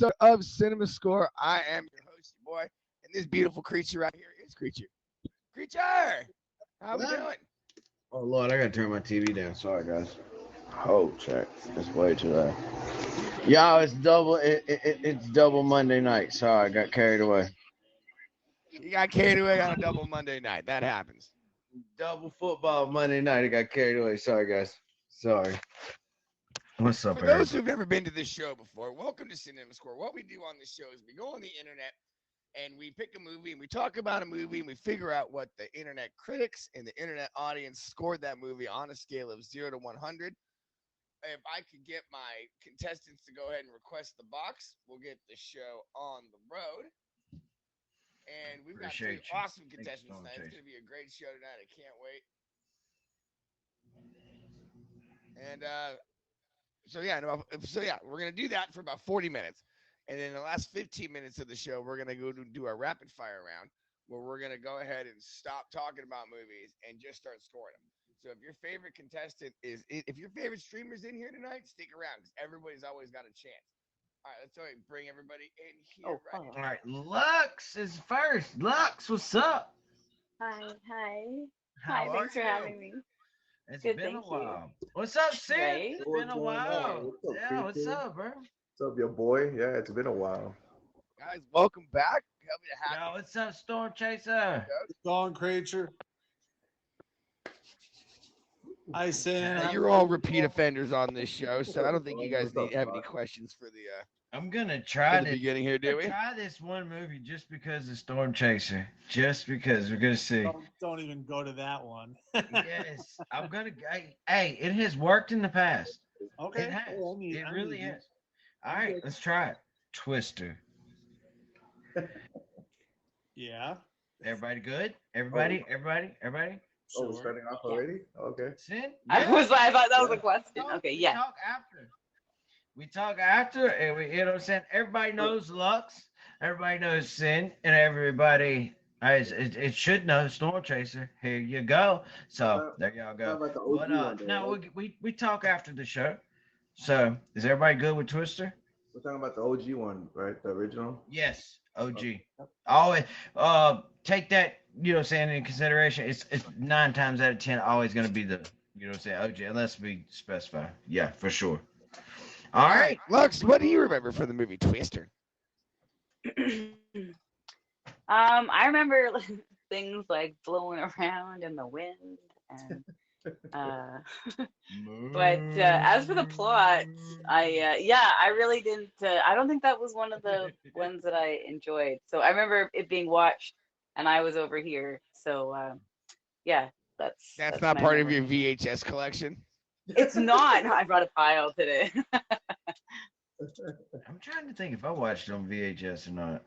of Cienma Score. I am your host, your boy, and this beautiful creature right here is Creature. Creature, how we doing? Oh Lord, I gotta turn my TV down. Sorry, guys. Oh, check. It's way too loud. Y'all, it's double. It's double Monday night. Sorry, I got carried away. You got carried away on a double Monday night. That happens. Double football Monday night. I got carried away. Sorry, guys. Sorry. What's up, For those everybody? who've never been to this show before, welcome to Cienma Score. What we do on this show is we go on the internet and we pick a movie and we talk about a movie and we figure out what the internet critics and the internet audience scored that movie on a scale of 0 to 100. If I could get my contestants to go ahead and request the box, we'll get the show on the road. And we've got three Appreciate you. awesome Thanks, contestants Storm tonight. It's Chase. going to be a great show tonight. I can't wait. And we're going to do that for about 40 minutes. And then the last 15 minutes of the show, we're going to go do our rapid fire round where we're going to go ahead and stop talking about movies and just start scoring them. So if your favorite contestant if your favorite streamer's in here tonight, stick around because everybody's always got a chance. All right, let's go ahead and bring everybody in here right All right, Lux is first. Lux, what's up? Hi, hi. How Hi, are thanks for you? having me. It's Good, been a thank you. while. What's up, Sid? Right? It's What's been a going on? while. What's up, Yeah, what's creature? up, bro? What's up, your boy? Yeah, it's been a while. guys, welcome back. Happy to have Yo, what's up, Storm Chaser? Gone creature. I say you're all repeat offenders on this show, so I don't think you guys What's up, have any Mark? questions for the I'm gonna for try the this. beginning here, do we? Try this one movie just because of Storm Chaser. Just because we're gonna see. don't even go to that one. Yes, I'm gonna. Hey, it has worked in the past. Okay. It has. Well, It I really need you. has. All right, let's try it. Twister. Yeah. Everybody good? Everybody? Oh, we're Sure. starting off Yeah. already? Okay. Sin? I Yeah. I thought that was Yeah. a question. talk- Okay, we yeah. talk after. We talk after, and you know what I'm saying? Everybody knows Lux, everybody knows Sin, and everybody it should know Storm Chaser. Here you go. So there y'all Not go. like the But OG one, though, no, right? we talk after the show. So is everybody good with Twister? We're talking about the OG one, right? The original? Yes, OG. Always take that, you know what I'm saying, in consideration. It's 9 times out of 10 always gonna be the, you know what I'm saying, OG, unless we specify. Yeah, for sure. All All right, right. Lux, what do you remember from the movie Twister? I remember things like blowing around in the wind and but as for the plot, I really didn't I don't think that was one of the ones that I enjoyed. So I remember it being watched and I was over here. So yeah, That's that's not my part of memory. your VHS collection. It's not. I brought a file today. I'm trying to think if I watched it on VHS or not.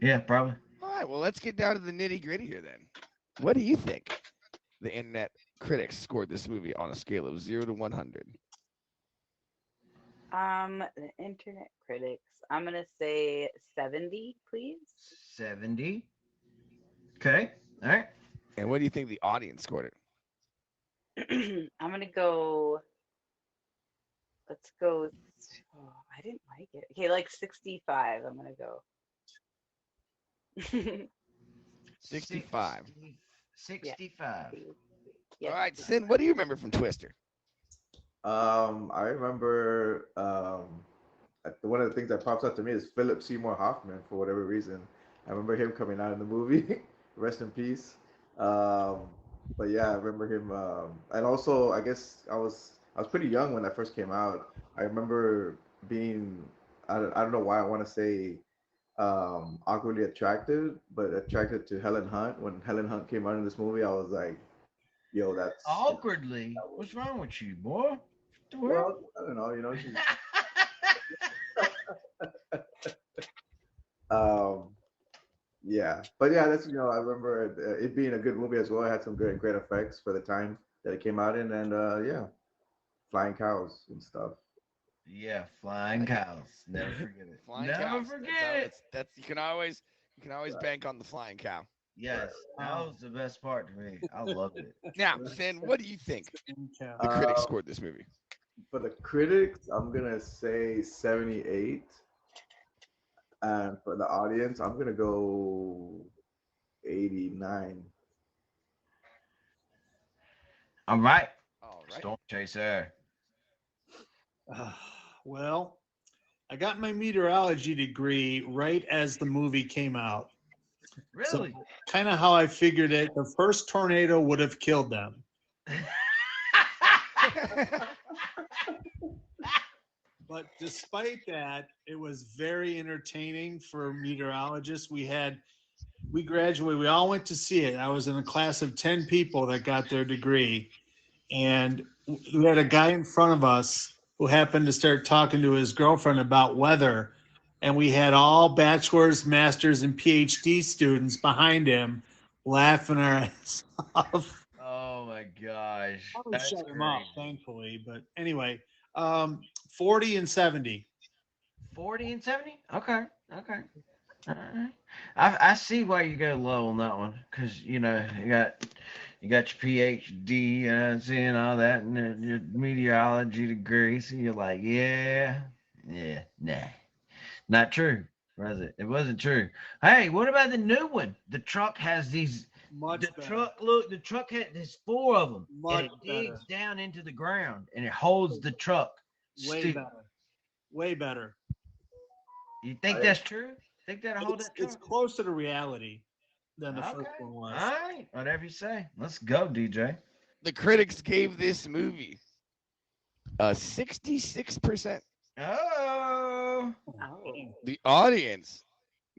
Yeah, probably. All right, well, let's get down to the nitty gritty here then. What do you think the internet critics scored this movie on a scale of 0 to 100? The internet critics. I'm gonna say 70, please. 70. Okay. All right. And what do you think the audience scored it? I'm gonna go. Let's go. Oh, I didn't like it. Okay, like 65. I'm gonna go. 65. Yeah. 65. Yeah. All right, Sin, what do you remember from Twister? I remember one of the things that pops up to me is Philip Seymour Hoffman for whatever reason. I remember him coming out in the movie. Rest in peace. But yeah, I remember him. And also, I guess I was pretty young when that first came out. I remember being I don't know why I want to say awkwardly attracted, but attracted to Helen Hunt. When Helen Hunt came out in this movie, I was like, yo, that's Awkwardly. What's wrong with you, boy? What the world? well, I don't know, she's um yeah, but yeah, that's I remember it being a good movie as well. It had some great effects for the time that it came out in, and yeah, flying cows and stuff. Yeah, flying cows. Never forget it. Flying Never cows. forget it. That's you can always bank on the flying cow. Yes, that was the best part to me. I loved it. Now, Sin, what do you think Okay. the critics Uh, scored this movie? For the critics, I'm gonna say 78, and for the audience, I'm gonna go 89. All right, All right. Storm Chaser. Uh, well, I got my meteorology degree right as the movie came out. So, Really? kind of how I figured it, the first tornado would have killed them. But despite that, it was very entertaining for meteorologists. We graduated, we all went to see it. I was in a class of 10 people that got their degree. And we had a guy in front of us who happened to start talking to his girlfriend about weather. And we had all bachelor's, master's, and PhD students behind him laughing our ass off. Oh my gosh, Probably that's shut him up, crazy. thankfully. But anyway, 40 and 70. 40 and 70? Okay, okay. All right. I see why you go low on that one, because you got your PhD and seeing all that and your meteorology degree, so you're like, yeah, yeah, nah, not true, was it? It wasn't true. Hey, what about the new one? The truck has these. Much The better. truck, look, the truck had there's four of them, and Much it better. digs down into the ground and it holds the truck. Way Stu- better. Way better. you think I that's true? Think that'll hold that It's truck? closer to reality than the Okay. first one All was. right. Whatever you say. Let's go, DJ. The critics gave this movie a 66%. Oh. Oh. The audience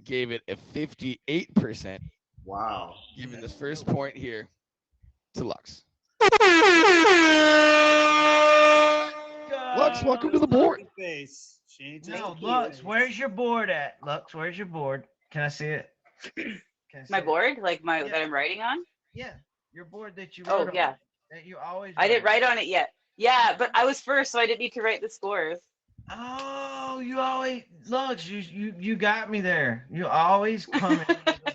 gave it a 58%, wow. giving the first point here to Lux. Lux, welcome to the board. Face. She ain't just No, Thank a you. Lux, face. where's your board at? Lux, where's your board? Can I see it? Can I see My it? board, like my Yeah. that I'm writing on. Yeah. Your board that you Oh wrote on. yeah, That you always I write didn't on. write on it yet. Yeah, but I was first, so I didn't need to write the scores. Oh, you always Lux, you got me there. You always come in with the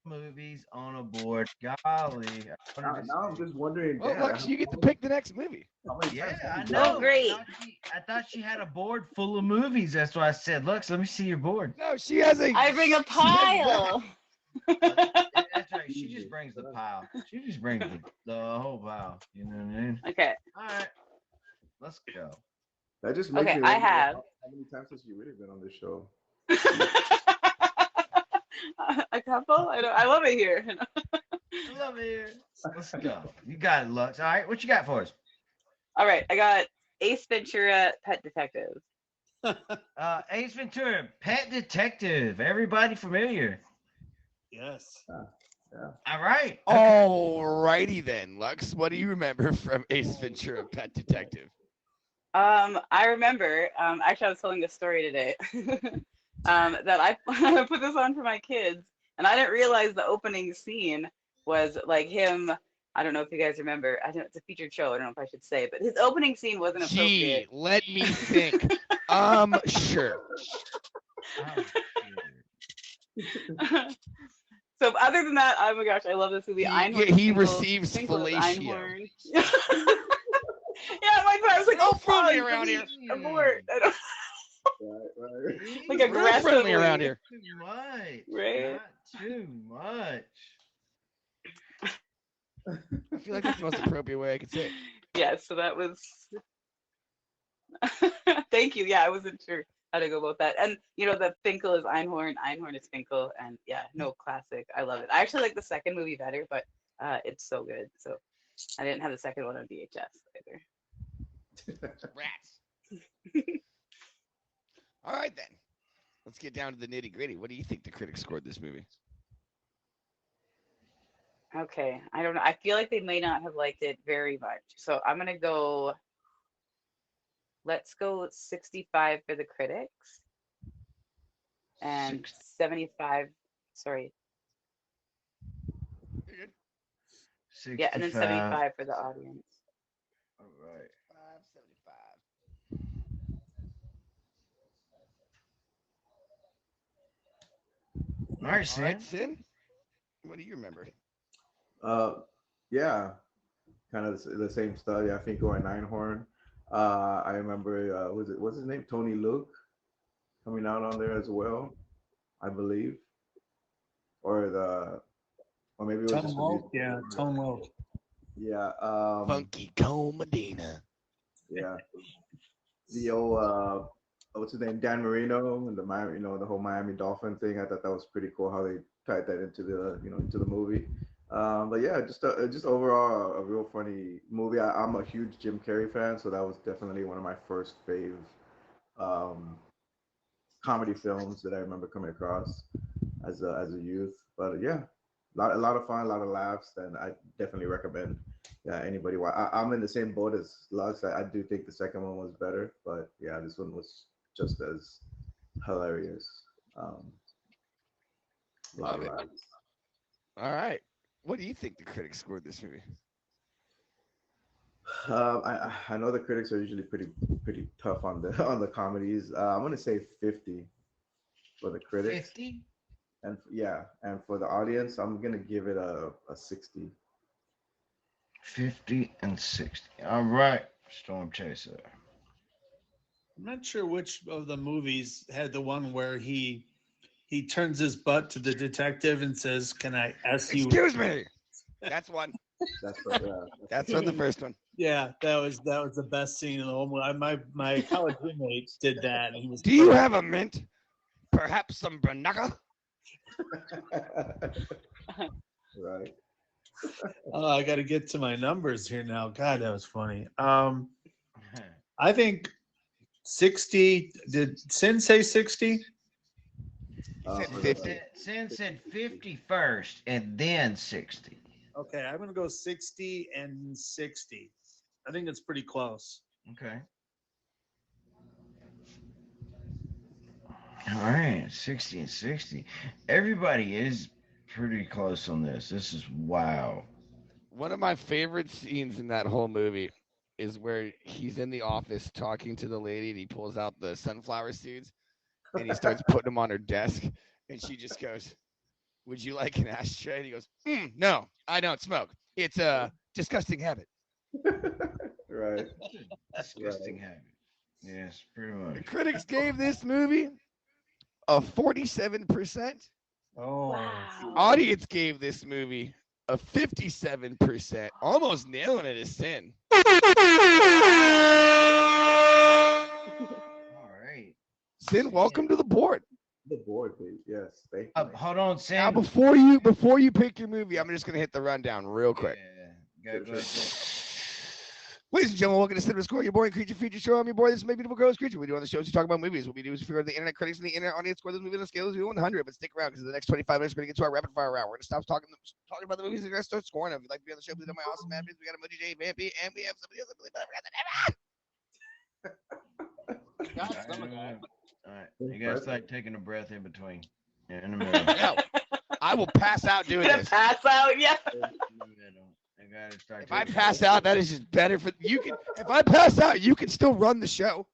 movies on a board. Golly. I wanted to Now I'm say. just wondering, Well, damn, Lux, you get to pick the next movie. how many Yeah, times have I you Oh done know. this? great. I thought she had a board full of movies. That's why I said, Lux, let me see your board. No, she has a. I bring a She has that. pile. That's right. She just brings the pile. She just brings the whole pile. You know what I mean? Okay. All right, let's go. That just makes Okay, me I wonder have how many times has you really been on this show? a couple. I love it here. I love it. Let's go. You got it, Lux. All right, what you got for us? All right, I got Ace Ventura: Pet Detective. Ace Ventura, Pet Detective. Everybody familiar? Yes. Yeah. All right. Okay. Alrighty then, Lux. What do you remember from Ace Ventura: Pet Detective? I remember. Actually, I was telling a story today. That I put this on for my kids, and I didn't realize the opening scene was like him. I don't know if you guys remember. I don't. It's a featured show. I don't know if I should say, but his opening scene wasn't appropriate. Gee, let me think. Sure. Oh, So other than that, oh my gosh, I love this movie. Einhorn He Finkel, receives Finkel is fellatio. Einhorn. Yeah, my I was like, Real oh, friendly fuck, around delete, here. abort. I don't, Right. like Real aggressively, friendly around here. Too much. right? Not too much. I feel like that's the most appropriate way I could say it. Yeah, so that was. Thank you. Yeah, I wasn't sure how to go about that. And the Finkel is Einhorn, Einhorn is Finkel, and yeah, no classic. I love it. I actually like the second movie better, but it's so good. So I didn't have the second one on VHS either. Rats. All right then. Let's get down to the nitty gritty. What do you think the critics scored this movie? Okay, I don't know. I feel like they may not have liked it very much. So I'm gonna go. Let's go 65 for the critics and 75. Sorry, You're good. yeah, and then 65. 75 for the audience. All right. 575. All right, All Sin. right, Sin. What do you remember? Uh, yeah, kind of the same stuff. Yeah, I think going Einhorn. I remember what's his name? Tony Luke coming out on there as well, I believe, or the or maybe it was Tone just the Loc, music. yeah, Tone Loc. Yeah, Funky Cole Medina. yeah. The old what's his name? Dan Marino and the Miami, the whole Miami Dolphin thing. I thought that was pretty cool how they tied that into the into the movie. But yeah, just overall a real funny movie. I'm a huge Jim Carrey fan, so that was definitely one of my first fave um, comedy films that I remember coming across as a youth. But yeah, a lot of fun, a lot of laughs, and I definitely recommend anybody. I'm in the same boat as Lux. I do think the second one was better, but yeah, this one was just as hilarious. Um, a lot Love of it. laughs. All right. What do you think the critics scored this movie? I know the critics are usually pretty tough on the on the comedies. I'm gonna say 50 for the critics, 50? and yeah, and for the audience, I'm gonna give it a 60. 50 and 60. All right, Storm Chaser. I'm not sure which of the movies had the one where he turns his butt to the detective and says, "Can I ask you?" Excuse me. That's one. That's the yeah. That's the That's first from the one. first one. Yeah, that was the best scene in the whole movie. My college roommate did that, and he was Do you perfect. have a mint? Perhaps some Branagh? Right. Oh, I got to get to my numbers here now. God, that was funny. I think 60. Did Sin say 60? He said For Sin 50. the said, Sin said 50 first and then 60. Okay, I'm gonna go 60 and 60. I think it's pretty close. Okay. All right, 60 and 60. Everybody is pretty close on this. This is wow. One of my favorite scenes in that whole movie is where he's in the office talking to the lady and he pulls out the sunflower seeds and he starts putting them on her desk and she just goes, "Would you like an ashtray?" And he goes, "No, I don't smoke. It's a disgusting habit." right. Disgusting Right. habit. Yes, pretty The much. critics gave this movie a 47%. Oh, Wow. Audience gave this movie a 57%, almost nailing it as Sin. All right. Sin, welcome Sin. to the board. The board, please. Yes. Thank you. Hold on, Now, Sin. before you pick your movie, I'm just gonna hit the rundown real quick. Yeah. Sure, Go sure. ahead, do it. Ladies and gentlemen, welcome to Cienma Score, your boring creature feature show. I'm your boy. This is my beautiful girl's creature. We do on the show is we talk about movies. What we do is figure out the internet critics and the internet audience score this movie on a scale of 0 to 100. But stick around because in the next 25 minutes, we're going to get to our rapid fire round. We're going to stop talking about the movies and we're going to start scoring them. If you'd like to be on the show, please on my awesome admins. We got a Moody J, Vampy, and we have somebody else. I believe I forgot the name. All got right, some of that. all right. You guys Impressive. start taking a breath in between. Yeah, in the middle. No, I will pass out doing Gonna this. pass out? Yeah. In the middle. I gotta start If I taking. pass out, that is just better for you. Can if I pass out, you can still run the show.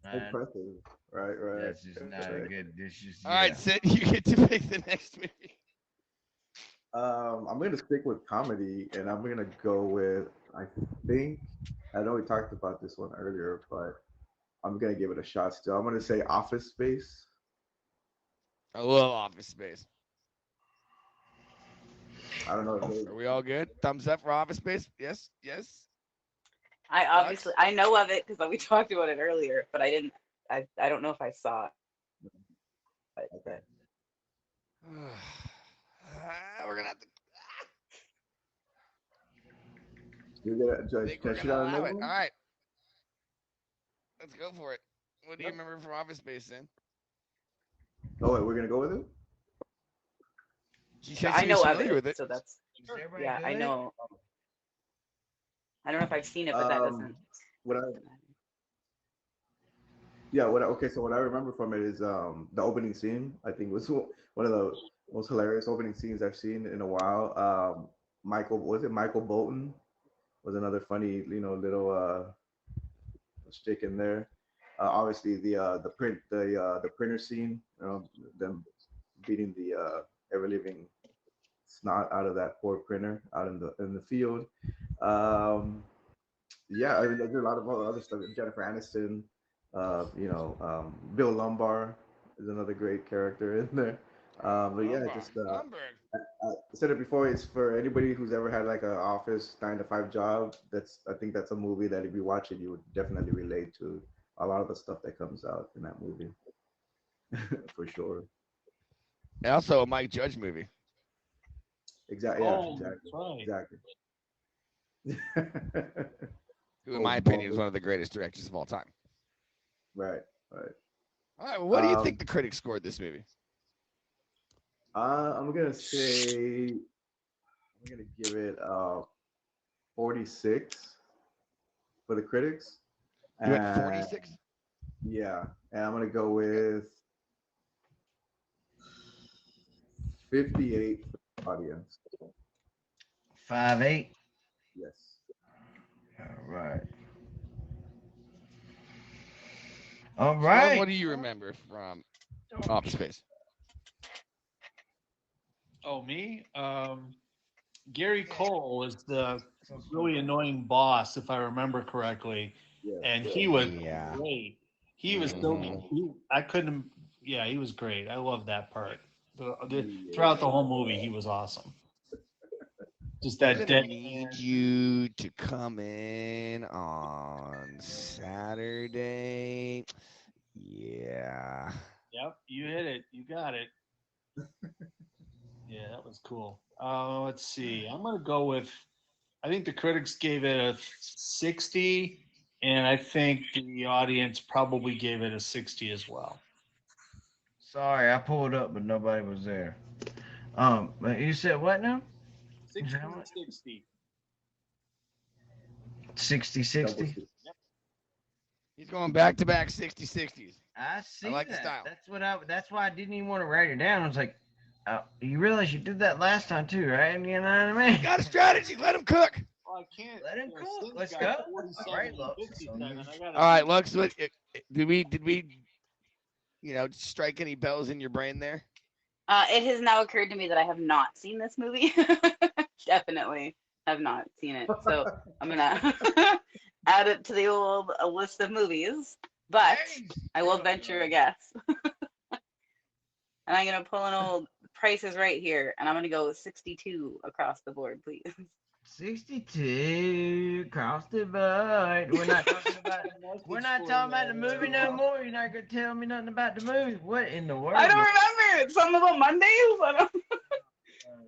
Impressive. Right, right. That's just not a Right. good. This just All yeah. right, Sid, you get to pick the next movie. I'm gonna stick with comedy, and I'm gonna go with. I think I know we talked about this one earlier, but I'm gonna give it a shot still. I'm gonna say Office Space. I love Office Space. I don't know if Are we all good? Thumbs up for Office Space? Yes, yes. I Lux? obviously I know of it because we talked about it earlier, but I didn't. I don't know if I saw it. okay. But We're gonna have to. You get I think we're can I shoot gonna out allow another it. All one? right, let's go for it. What do you Yep. remember from Office Space then? Oh wait, we're gonna go with it. She yeah, said I she was know of familiar it, with it. so that's Is everybody yeah. I good? know. I don't know if I've seen it, but that Um, doesn't. what I Doesn't matter. yeah, okay, so what I remember from it is the opening scene. I think was one of the most hilarious opening scenes I've seen in a while. Michael was it Michael Bolton was another funny little stick in there. Obviously the printer scene, them beating the ever living snot out of that poor printer out in the field. Um, yeah, I mean, there's a lot of other stuff. Jennifer Aniston, Bill Lumbar is another great character in there. But yeah, Lumberg. just Lumberg. I said it before. It's for anybody who's ever had like an office 9 to 5 job. I think that's a movie that if you watch it, you would definitely relate to a lot of the stuff that comes out in that movie, for sure. And also a Mike Judge movie. Exactly. Yeah. Oh, Exactly. that's right. Exactly. Who, in my opinion, is one of the greatest directors of all time. Right. Right. All right. Well, what do you Um, think the critics scored this movie? I'm gonna say I'm gonna give it 46 for the critics. You went And 46. yeah, and I'm gonna go with 58 for the audience. 5'8". Yes. All right. All Storm, right. what do you remember from Office Space? Oh, me? Gary Cole is the really annoying boss, if I remember correctly, Yeah. and he was Yeah. great. He was I couldn't. Yeah, he was great. I love that part. Throughout the whole movie, he was awesome. Just I'm that gonna dead. need you to come in on Saturday. Yeah. Yep, you hit it. You got it. Yeah, that was cool. Let's see. I'm gonna go with. I think the critics gave it a 60, and I think the audience probably gave it a 60 as well. Sorry, I pulled up, but nobody was there. But you said what now? 60, How much? 60. 60, 60? He's going back to back 60-60s. I see like the that. style. That's why I didn't even want to write it down. I was like, you realize you did that last time too, right? You know what I mean? Got a strategy. Let him cook. Well, I can't. Let him you know, cook. Sin's Let's got go. 47 All right, and Lux. 57. I gotta All right, Lux. What did we strike any bells in your brain there? It has now occurred to me that I have not seen this movie. Definitely have not seen it. So I'm gonna add it to the old list of movies. But I will venture a guess. And I'm gonna pull an old Price is Right here, and I'm gonna go 62 across the board, please. 62 across the board. We're not talking about. We're not talking about the movie no more. You're not gonna tell me nothing about the movie. What in the world? I don't remember. It's something about Mondays. I don't. Oh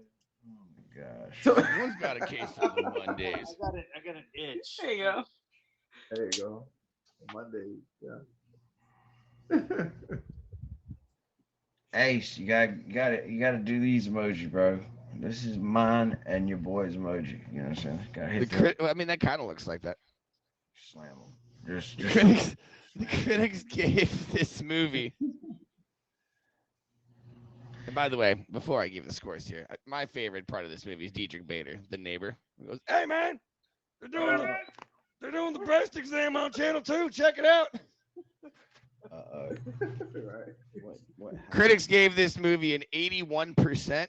my gosh. Everyone's got a case of the Mondays. I got an itch. There you go. There you go. Monday. Yeah. Ace, you gotta do these emoji, bro. This is mine and your boy's emoji. You know what I'm saying? Gotta hit I mean, that kind of looks like that. slam them. The critics gave this movie. And by the way, before I give the scores here, my favorite part of this movie is Dietrich Bader, the neighbor. He goes, "Hey man, they're doing the breast exam on Channel 2. Check it out." Right. What Critics gave this movie an 81%.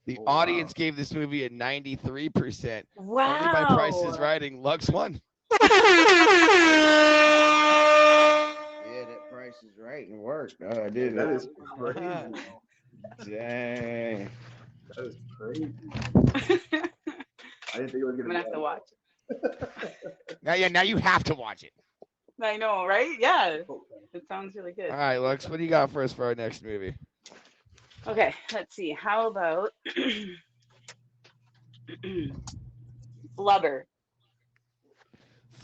The Oh, audience wow. gave this movie a 93%. Wow. Only by Price's Writing, Lux won. Yeah, that Price is Right and worked. Oh, I did That it. is crazy. Dang. That is crazy. I didn't think it was I'm gonna gonna have to watch. Now you have to watch it. I know, right? Yeah. It sounds really good. All right, Lux, what do you got for us for our next movie? Okay, let's see. How about Flubber?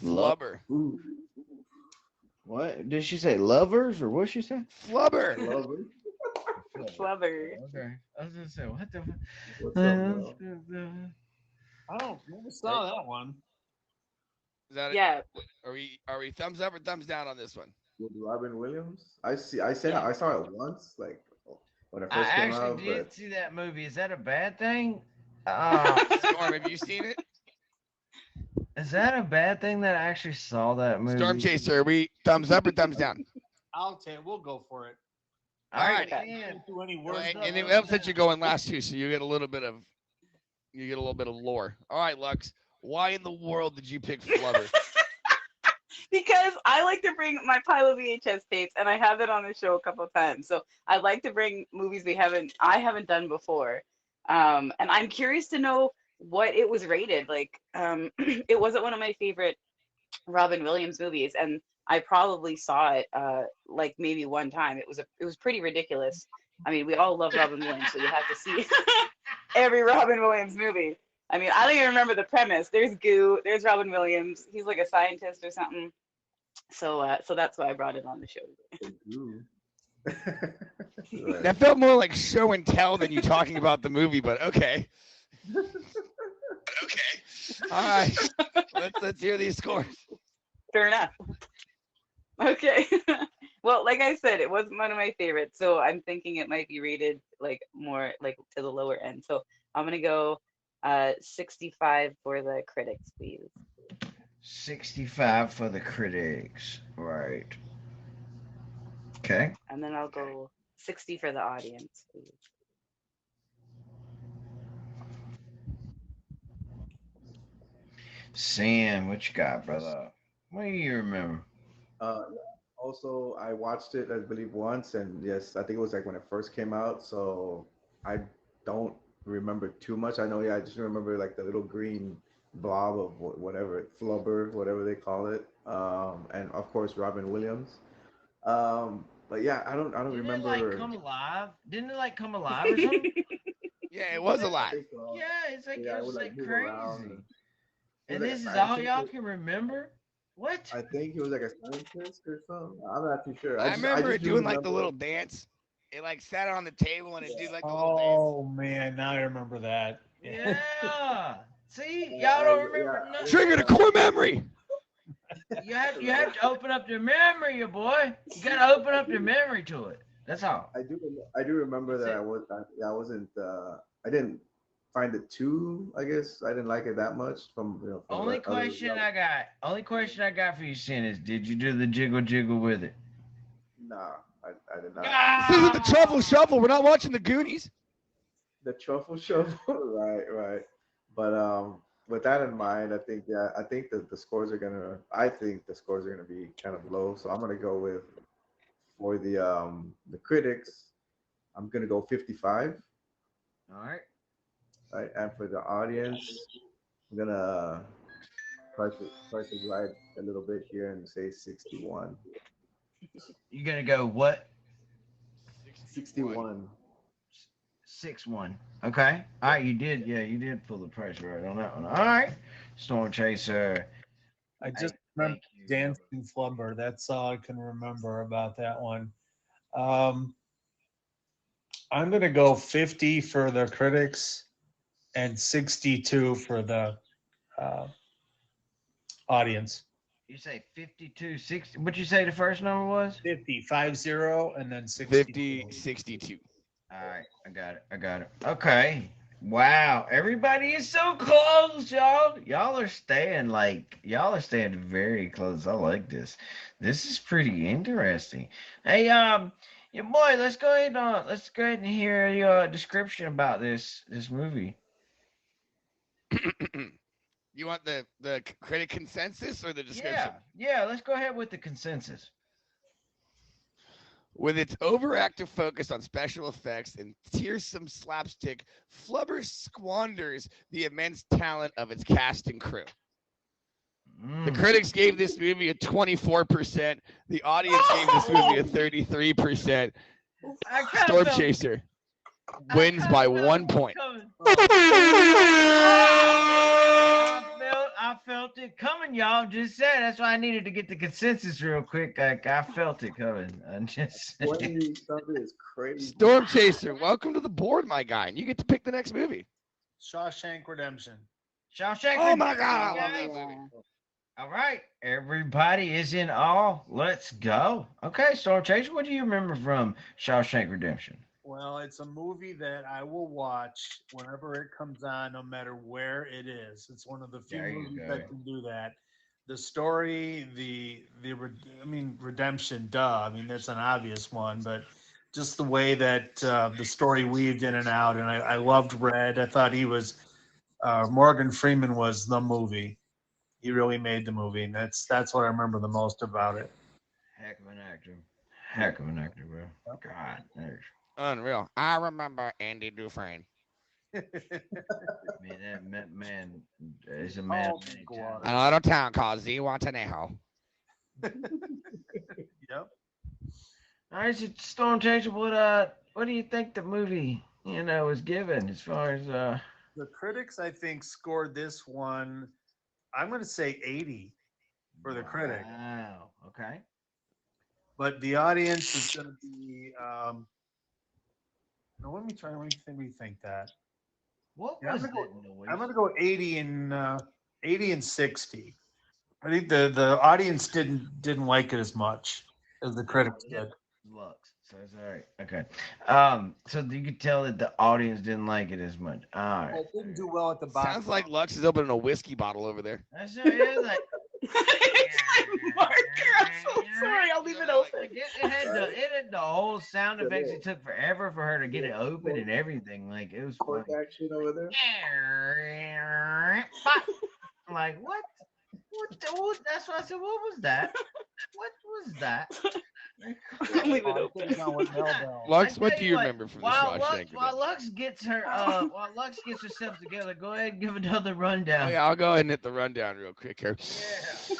Flubber. Ooh, What did she say? Lovers or what she say? Flubber. love it. Flubber. Okay. I was gonna say what the. What's up, bro? I don't never saw that one. Is that it? Yeah. Are we thumbs up or thumbs down on this one? With Robin Williams? I saw it once, like when it I first came out. actually did But see that movie. Is that a bad thing? Storm, have you seen it? Is that a bad thing that I actually saw that movie? Storm Chaser, are we thumbs up or thumbs down? I'll take. We'll go for it. All right, Okay. then. Can't do any words. And it helps that you're going last too, so you get a little bit of lore. All right, Lux. Why in the world did you pick Flubber? Because I like to bring my pile of VHS tapes, and I have it on the show a couple of times. So I'd like to bring movies I haven't done before, and I'm curious to know what it was rated. Like, it wasn't one of my favorite Robin Williams movies, and I probably saw it like maybe one time. It was pretty ridiculous. I mean, we all love Robin Williams, so you have to see every Robin Williams movie. I mean, I don't even remember the premise. There's Goo, there's Robin Williams. He's like a scientist or something. So that's why I brought it on the show. Ooh. Right. That felt more like show and tell than you talking about the movie, but okay. Okay. All right. Let's hear these scores. Fair enough. Okay. Well, like I said, it wasn't one of my favorites, so I'm thinking it might be rated like more like to the lower end. So I'm gonna go 65 for the critics, please. 65 for the critics. Right. Okay. And then I'll go 60 for the audience, please. Sam, what you got, brother? What do you remember? Also, I watched it, I believe, once, and yes, I think it was like when it first came out. So I don't remember too much. I know, yeah, I just remember like the little green blob of whatever, flubber, whatever they call it, and of course Robin Williams. But yeah, I don't Didn't remember. it like come alive? Didn't it like come alive or something? Yeah, it was a I lot. think so. Yeah, it's like Yeah, it it was would like move crazy. around. And was this is like a all scientist. y'all can remember? What? I think he was like a scientist or something. I'm not too sure. I remember it do doing like the remember- little dance. It like sat on the table and it did like the little dance. Oh man, now I remember that. Yeah. See, Yeah, y'all don't I- remember yeah, nothing. Triggered a core memory. You have to open up your memory, your boy. You gotta open up your memory to it. That's all. I do remember that I wasn't I didn't find it too, I guess I didn't like it that much from from Only other- question I got for you, Sin, is did you do the jiggle jiggle with it? Nah, I did not. This isn't the Truffle Shuffle. We're not watching the Goonies. The truffle shovel, right. But with that in mind, I think that the scores are gonna be kind of low. So I'm gonna go with for the critics, I'm gonna go 55. All right. Right, and for the audience, I'm gonna price it right a little bit here and say 61. You gonna go what? 61. 6-1. Okay. All right, you did pull the price right on that one. All right. Storm Chaser. I just Thank remember you. Dancing Flubber. That's all I can remember about that one. I'm gonna go 50 for the critics and 62 for the audience. You say 52, 60. What'd you say the first number was? 50, 50, and then 60. 50, 62. All right, I got it. Okay. Wow, everybody is so close, y'all. Y'all are staying very close. I like this. This is pretty interesting. Hey, your boy, let's go ahead and hear your description about this movie. You want the critic consensus or the description? Yeah, let's go ahead with the consensus. With its overactive focus on special effects and tearsome slapstick, Flubber squanders the immense talent of its cast and crew. The critics gave this movie a 24%. The audience gave this movie a 33%. Storm Chaser wins by 1 point. I felt it coming, y'all. Just said that's why I needed to get the consensus real quick. I felt it coming. I just 20 something is crazy. Storm Chaser, welcome to the board, my guy. And you get to pick the next movie. Shawshank Redemption. Shawshank. Oh my God, I love Redemption. that movie. All right, everybody is in awe. Let's go. Okay, Storm Chaser, what do you remember from Shawshank Redemption? Well, it's a movie that I will watch whenever it comes on, no matter where it is. It's one of the few There you movies go. that can do that. The story, redemption, duh. I mean, that's an obvious one, but just the way that the story weaved in and out. And I loved Red. I thought he was Morgan Freeman was the movie. He really made the movie, and that's what I remember the most about it. Heck of an actor. Heck of an actor, bro. God, there's Unreal. I remember Andy Dufresne. man, man is a man Oh, of many Score. A talents. little town called Zihuatanejo. Yep. All right, so Storm Chaser, what do you think the movie, was given as far as The critics, I think, scored this one. I'm going to say 80 for the critic, Wow. Okay. but the audience is going to be. No, let me try. Let me think that. What Yeah, was that noise? I'm gonna go 80 and 60. I think the audience didn't like it as much as the critics did. Lux. So it's all right. Okay. So you could tell that the audience didn't like it as much. All right. Well, it didn't do well at the box. Sounds like Lux is opening a whiskey bottle over there. That's it. It was like It's my marker. I'm so sorry. I'll leave it open. it had the whole sound effects. It took forever for her to get it open and everything. Like it was Court funny. action over there. Like what? What? That's what I said. What was that? What was that? I'll leave it open. Lux, I what tell do you you what, remember from the While Shawshank? Lux gets herself together, go ahead and give another rundown. Oh, yeah, I'll go ahead and hit the rundown real quick here. Yeah.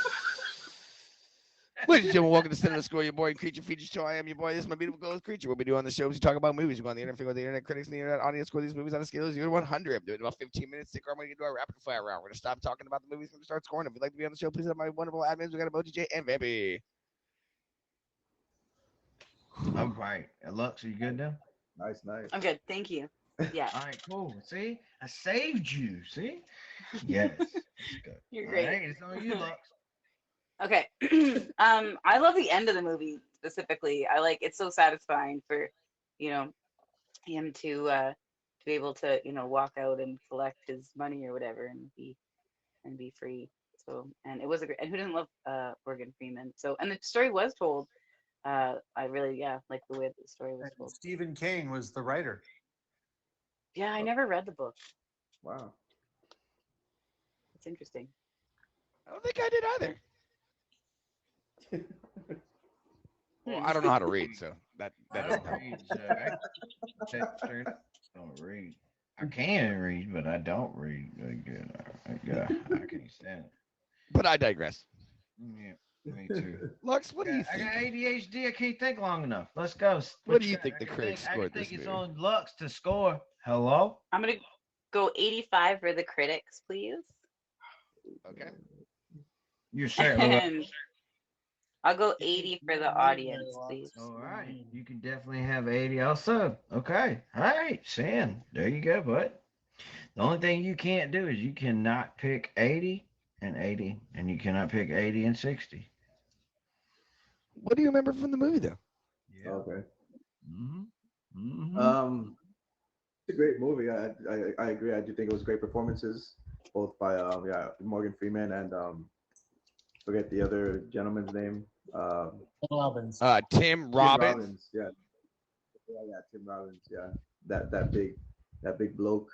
Ladies and gentlemen, welcome to Cienma Score, your boy and creature feature show. I am your boy. This is my beautiful ghost creature. What we do on the show is we talk about movies. We go on the internet, figure out the internet critics and the internet audience score these movies on a scale of 0 to 100. I'm doing about 15 minutes. Stick around when we get to our rapid fire round. We're going to stop talking about the movies and start scoring. If you'd like to be on the show, please have my wonderful admins. We got Emoji J and Vampy. All right. Lux, are you good now? Nice. I'm good. Thank you. Yeah. All right, cool. See? I saved you. See? Yes. That's good. You're All great. right, it's on you, Lux. Okay. I love the end of the movie specifically. I like it's so satisfying for, you know, him to be able to, walk out and collect his money or whatever and be free. So and it was a great and who didn't love Morgan Freeman? So and the story was told. I really like the way that the story was told. Stephen King was the writer. Yeah, I never read the book. Wow. It's interesting. I don't think I did either. Well, I don't know how to read, so that I doesn't don't help. read, so I don't read. I can read, but I don't read. I can't stand it. But I digress. Yeah, me too. Lux, what do you I think? got ADHD. I can't think long enough. Let's go. What do you think the critics I scored think this it's movie? on Lux to score. Hello? I'm gonna go 85 for the critics, please. Okay. You're certainly And I'll go 80 for the audience, please. all right. You can definitely have 80 also. Okay. All right, Sam. There you go, bud. The only thing you can't do is you cannot pick 80 and 80, and you cannot pick 80 and 60. What do you remember from the movie, though? Yeah. Okay. Mm-hmm. Mm-hmm. It's a great movie. I agree. I do think it was great performances, both by Morgan Freeman and forget the other gentleman's name. Robbins. Tim Tim Robbins. Yeah, Tim Robbins. Yeah, that big bloke.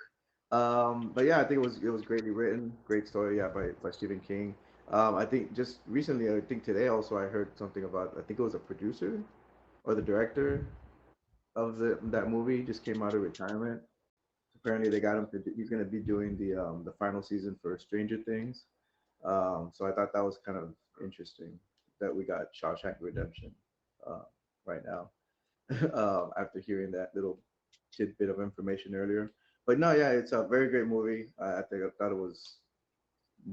But yeah, I think it was greatly written, great story. Yeah, by Stephen King. I think just recently, I think today also I heard something about. I think it was a producer or the director of that movie just came out of retirement. Apparently, they got him to. He's going to be doing the final season for Stranger Things. So I thought that was kind of interesting that we got Shawshank Redemption right now after hearing that little tidbit of information earlier. But no, yeah, it's a very great movie. I thought it was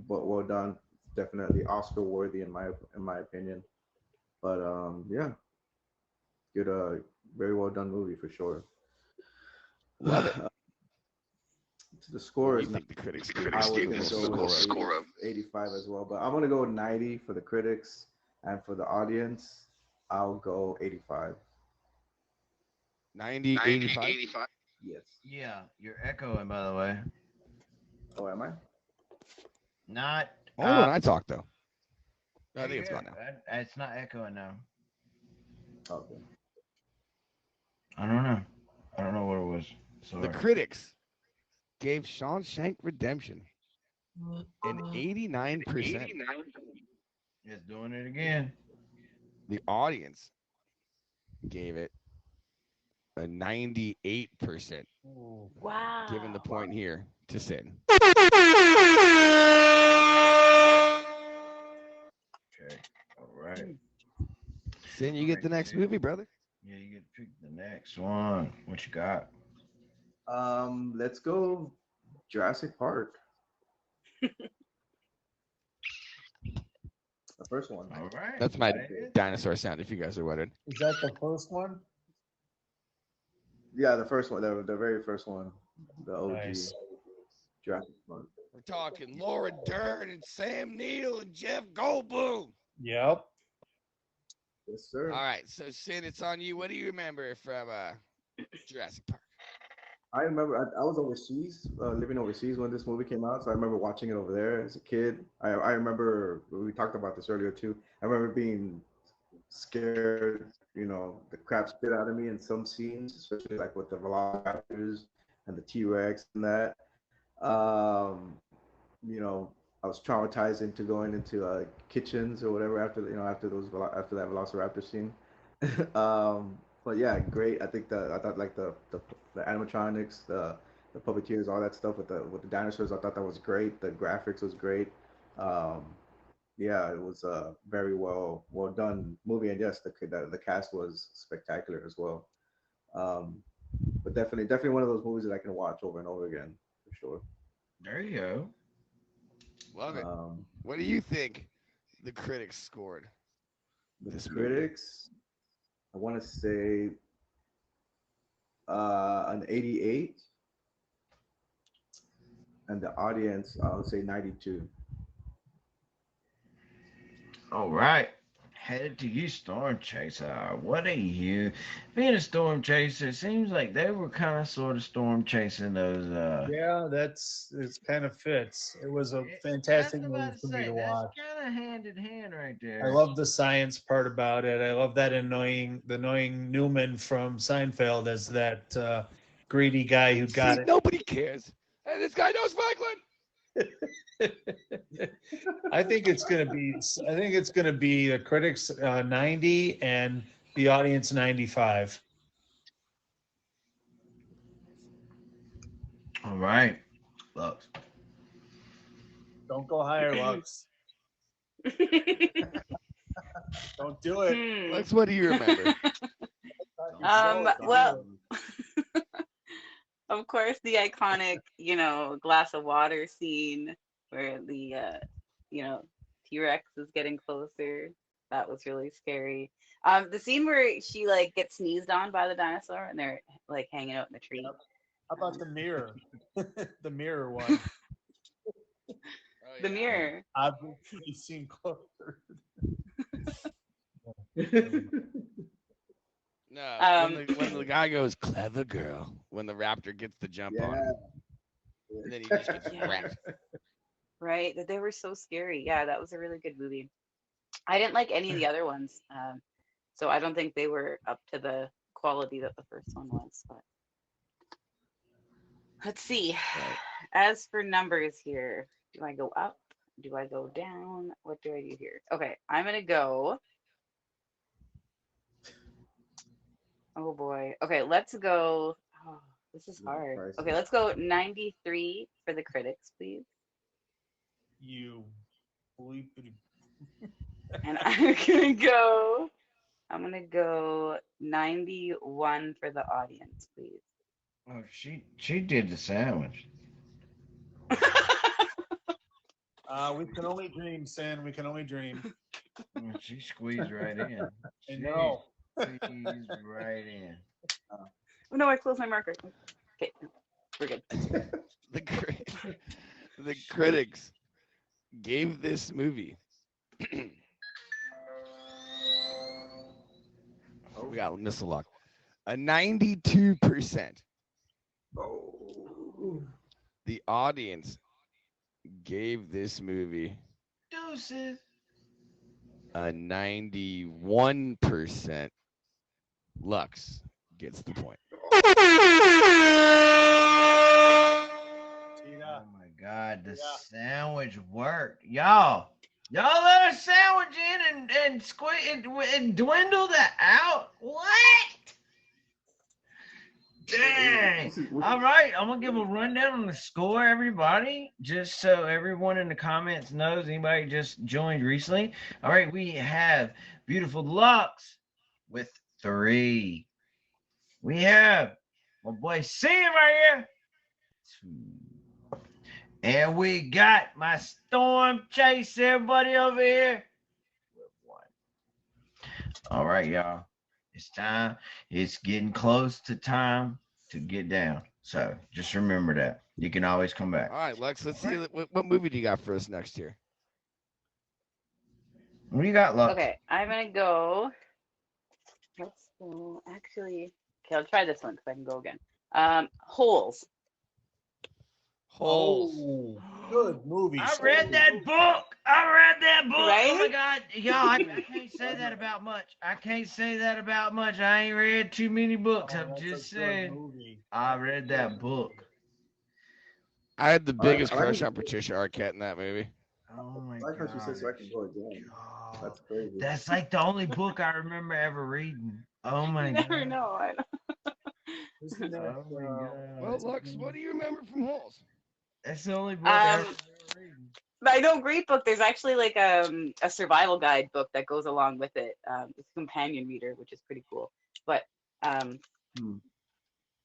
well done, definitely Oscar worthy in my opinion. But yeah, good, very well done movie for sure. Love it. The score What do is you think the critics gave I this was movie? gonna go with Score of 85 as well, but I'm gonna go 90 for the critics, and for the audience, I'll go 85. 90, 85? Yes. Yeah, you're echoing, by the way. Oh, am I? Not. Only when I talk, though. I There think you it's go. gone now. It's not echoing now. Okay. I don't know. I don't know what it was. The Sorry. critics gave Shawshank Redemption an 89%. It's doing it again. The audience gave it a 98%, Ooh. giving the Wow. point here to Sin. Okay. All right. Sin, you get the next movie, brother. Yeah, you get to pick the next one. What you got? Let's go Jurassic Park. The first one. All right. That's my That is- dinosaur sound, if you guys are wondering. Is that the first one? Yeah, the first one, the very first one, the OG Nice. Jurassic Park. We're talking Laura Dern and Sam Neill and Jeff Goldblum. Yep. Yes, sir. All right, so Sin, it's on you. What do you remember from Jurassic Park? I remember I was overseas, living overseas when this movie came out, so I remember watching it over there as a kid. I remember we talked about this earlier too. I remember being scared, the crap spit out of me in some scenes, especially like with the Velociraptors and the T-Rex and that. Um, I was traumatized into going into kitchens or whatever after that Velociraptor scene. But yeah, great. I thought like the animatronics, the puppeteers, all that stuff with the dinosaurs. I thought that was great. The graphics was great. Um, yeah, it was a very well done movie, and yes, the cast was spectacular as well. Um, but definitely one of those movies that I can watch over and over again for sure. There you go. Love it. Um, What do you think the critics scored? the This movie. critics, I want to say an 88, and the audience, I would say 92. All right. Headed to you, Storm Chaser. What are you? Being a Storm Chaser, it seems like they were kind of sort of storm chasing those. Yeah, it's kind of fits. It was a That's fantastic what I'm movie about to for me say. to That's watch. kind of hand in hand right there. I love the science part about it. I love that the annoying Newman from Seinfeld as that greedy guy who got See, it. nobody cares. Hey, this guy knows Franklin. I think it's gonna be the critics 90 and the audience 95. All right. Look. Don't go higher, Lux. Don't do it. Hmm. Lex, what do you remember? Well, of course, the iconic, glass of water scene where the, T-Rex is getting closer. That was really scary. The scene where she like gets sneezed on by the dinosaur and they're like hanging out in the tree. How about the mirror? The mirror one. The mirror. Obviously seen closer. No, when the guy goes, clever girl, when the raptor gets the jump on him. And then he just gets Yeah. wrecked. Right? That they were so scary. Yeah, that was a really good movie. I didn't like any of the other ones, so I don't think they were up to the quality that the first one was. But let's see. As for numbers here, do I go up? Do I go down? What do I do here? Okay, I'm gonna go. Oh boy. Okay, let's go. Oh, this is hard. Christ. Okay, let's go 93 for the critics, please. You bleepity. And I'm gonna go 91 for the audience, please. Oh, she did the sandwich. We can only dream, Sin. We can only dream. She squeezed right in. I know. Squeezed right in. Oh no, I closed my marker. Okay, we're good. The critics gave this movie. We got missile lock. A 92%. Oh. The audience gave this movie Deuces. a 91%. Lux gets the point. God, the Yeah. sandwich worked. Y'all let a sandwich in and squeeze and dwindle that out. What? Dang. All right, I'm gonna give a rundown on the score, everybody, just so everyone in the comments knows. Anybody just joined recently? All right, we have Beautiful Lux with 3. We have my boy Sam right here. 2. And we got my Storm Chase, everybody over here with 1. All right, y'all. It's time. It's getting close to time to get down. So just remember that. You can always come back. All right, Lex. Let's see what movie do you got for us next year. What do you got, Lux? Okay, I'm gonna go. Let's go. Actually, okay, I'll try this one because I can go again. Holes. Holes. Oh, good movie. I read that book. Right? Oh my God, y'all! I can't say that about much. I ain't read too many books. Oh, I'm that's just a good saying. movie. I read that book. I had the biggest I like crush it. on Patricia Arquette in that movie. Oh my I like how she said God. so I can go again. God. That's crazy. That's like the only book I remember ever reading. Oh my You never God. know. Isn't that, Oh my Well, God. Lux, what do you remember from Holes? That's the only book I Um, remember reading. but I know great book. There's actually like a survival guide book that goes along with it. It's a companion reader, which is pretty cool. But um, Hmm.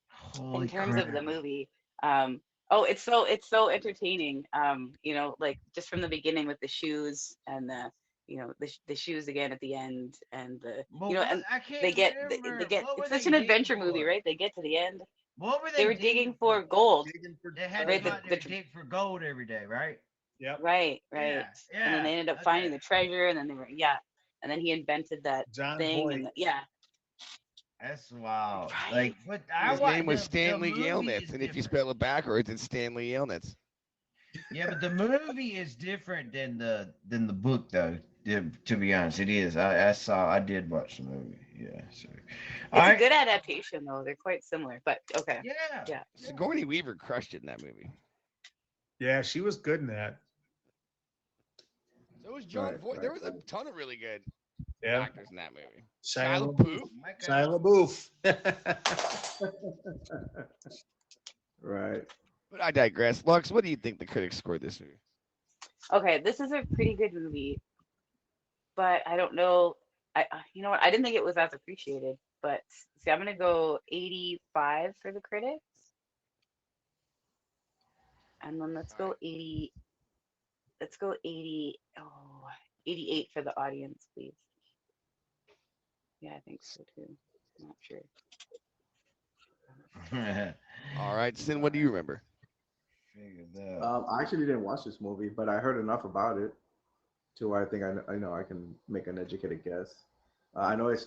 Holy in terms of the crap. movie, oh, it's so entertaining. You know, like just from the beginning with the shoes and the shoes again at the end and But what and I can't they remember. get What were it's they such an digging adventure movie, for? right? They get to the end. What were They they were digging digging for for? gold, Digging for They had to right? go treasure? out there and dig for gold every day, right? Yep. Right, Yeah, right. And then yeah. they ended up Okay. finding the treasure, and then and then he invented that John thing, Voight. and yeah, That's wild. right. Like, but His name was the Stanley movie is Yelnats, and if you different. spell it backwards, it's Stanley Yelnats. Yeah, but the movie is different than the book, though. To be honest, it is. I did watch the movie. Yeah. So, all It's a right. good adaptation, though. They're quite similar, but okay, Yeah. yeah. Sigourney Weaver crushed it in that movie. Yeah, she was good in that. So was John Right, Voight. right, There was a right. ton of really good Yeah. actors in that movie. Shia Shia LaBeouf. LaBeouf. Mike, Shia LaBeouf. Right. But I digress. Lux, what do you think the critics scored this movie? Okay, this is a pretty good movie, but I don't know. You know what? I didn't think it was as appreciated, but see, I'm gonna go 85 for the critics, and then let's All go right. 80. Let's go 80. Oh, 88 for the audience, please. Yeah, I think so too. I'm not sure. All right, Sin, what do you remember? Figure that. I actually didn't watch this movie, but I heard enough about it to where I think I know I can make an educated guess. I know it has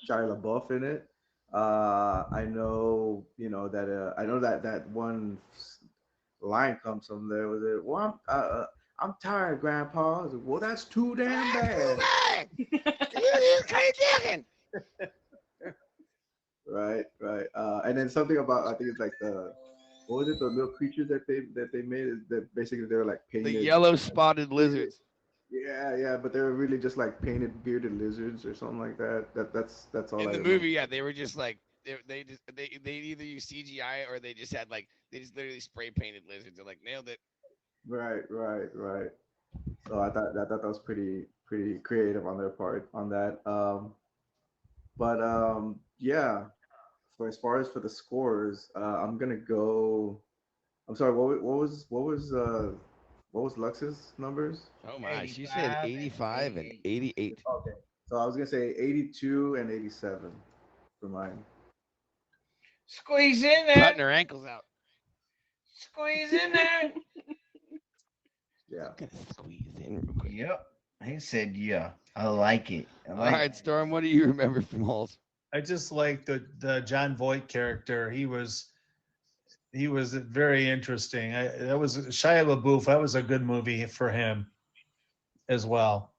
Shia LaBeouf in it. I know that I know that one line comes from there. Was it? Well, I'm tired, Grandpa. I was like, well, that's too damn bad. Right, right. And then something about I think it's like the what was it? The little creatures that they made is that basically they're like The painted. yellow spotted lizards. Yeah, yeah, but they were really just like painted bearded lizards or something like that. That's all In I the remember. movie, yeah, they were just like they either use CGI or they just had like they just literally spray painted lizards. They're like nailed it. Right, right, right. So I thought that was pretty creative on their part on that. But yeah. For as far as for the scores, I'm gonna go. I'm sorry. What was Lux's numbers? Oh my, she said 85 and 85 and 88. 88. Okay. So I was gonna say 82 and 87 for mine. Squeeze in there. Cutting her ankles out. Squeeze in there. Yeah. Gonna squeeze in real quick. Yep. He said, yeah. I like it. All right, Storm, what do you remember from Halls? I just like the John Voight character. He was very interesting. That was Shia LaBeouf. That was a good movie for him as well.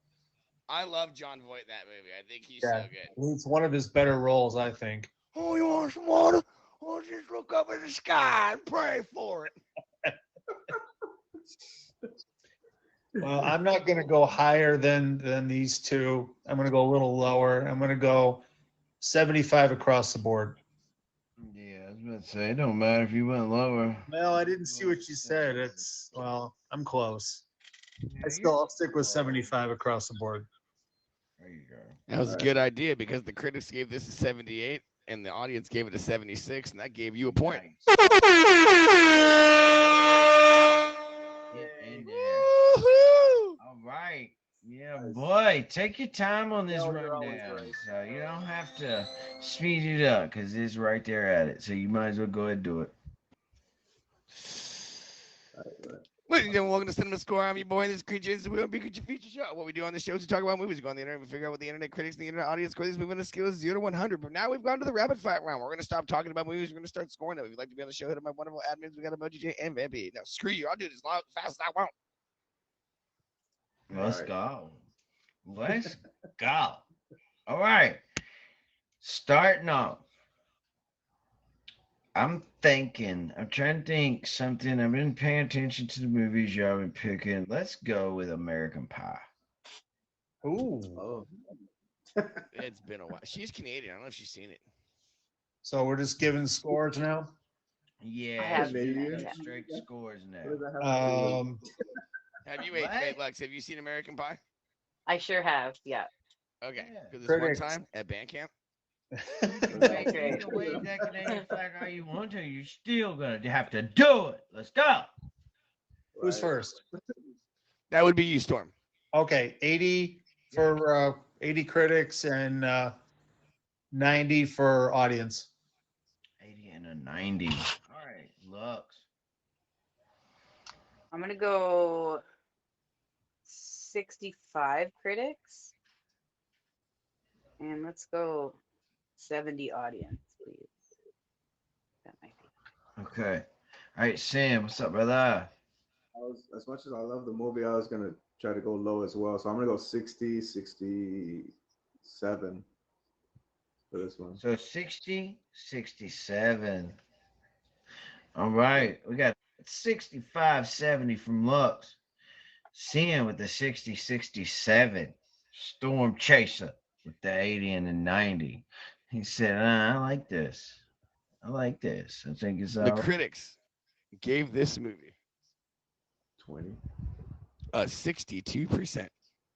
I love John Voight in that movie. I think he's Yeah, so good. it's one of his better roles, I think. Oh, you want some water? Or just look up at the sky and pray for it. Well, I'm not going to go higher than these two. I'm going to go a little lower. I'm going to go 75 across the board. Yeah, I was about to say, it don't matter if you went lower. Well, I didn't see what you said. I'm close. Yeah, I'll stick with 75 across the board. There you go. That was a good idea because the critics gave this a 78 and the audience gave it a 76, and that gave you a point. Nice. Get in there. Woohoo! All right. Yeah, boy, take your time on this Yeah, you're always rundown. right. So you don't have to speed it up because it's right there at it. So you might as well go ahead and do it. Right. Ladies and gentlemen, welcome to Cienma Score. I'm your boy, this is Creature. This is Will Be Creature Feature Show. What we do on the show is we talk about movies. We go on the internet, we figure out what the internet critics and the internet audience score this movie on a scale of 0 to 100. But now we've gone to the rapid fire round. We're going to stop talking about movies. We're going to start scoring them. If you'd like to be on the show, hit up my wonderful admins. We got Emoji J and Vampy. Now, screw you. I'll do this long, fast as I want. Let's Right. go. Let's go. All right. Starting off. I'm trying to think something. I've been paying attention to the movies y'all been picking. Let's go with American Pie. Ooh. Oh. It's been a while. She's Canadian. I don't know if she's seen it. So we're just giving scores now. Yeah, have it's seen that, yeah. straight scores now. What does that have to do with- Have you, What? wait, Lex, have you seen American Pie? I sure have. Yeah. Okay. Yeah. Because this one Critics. time at band camp, Right, You right. can wave that Canadian flag all you want to. You're still gonna have to do it. Let's go. Who's Right. first? that would be you, Storm. Okay, 80 for 80 critics and 90 for audience. 80 and a 90. All right, Lux. I'm gonna go 65 critics. And let's go 70 audience, please. That might be. Okay. All right, Sam. What's up, brother? As much as I love the movie, I was gonna try to go low as well. So I'm gonna go 60, 67 for this one. So 60, 67. All right. We got 65, 70 from Lux. Sam with the 60, 67. Storm Chaser with the 80 and the 90. He said, I like this. I like this. I think it's The all critics gave this movie 20. a 62%.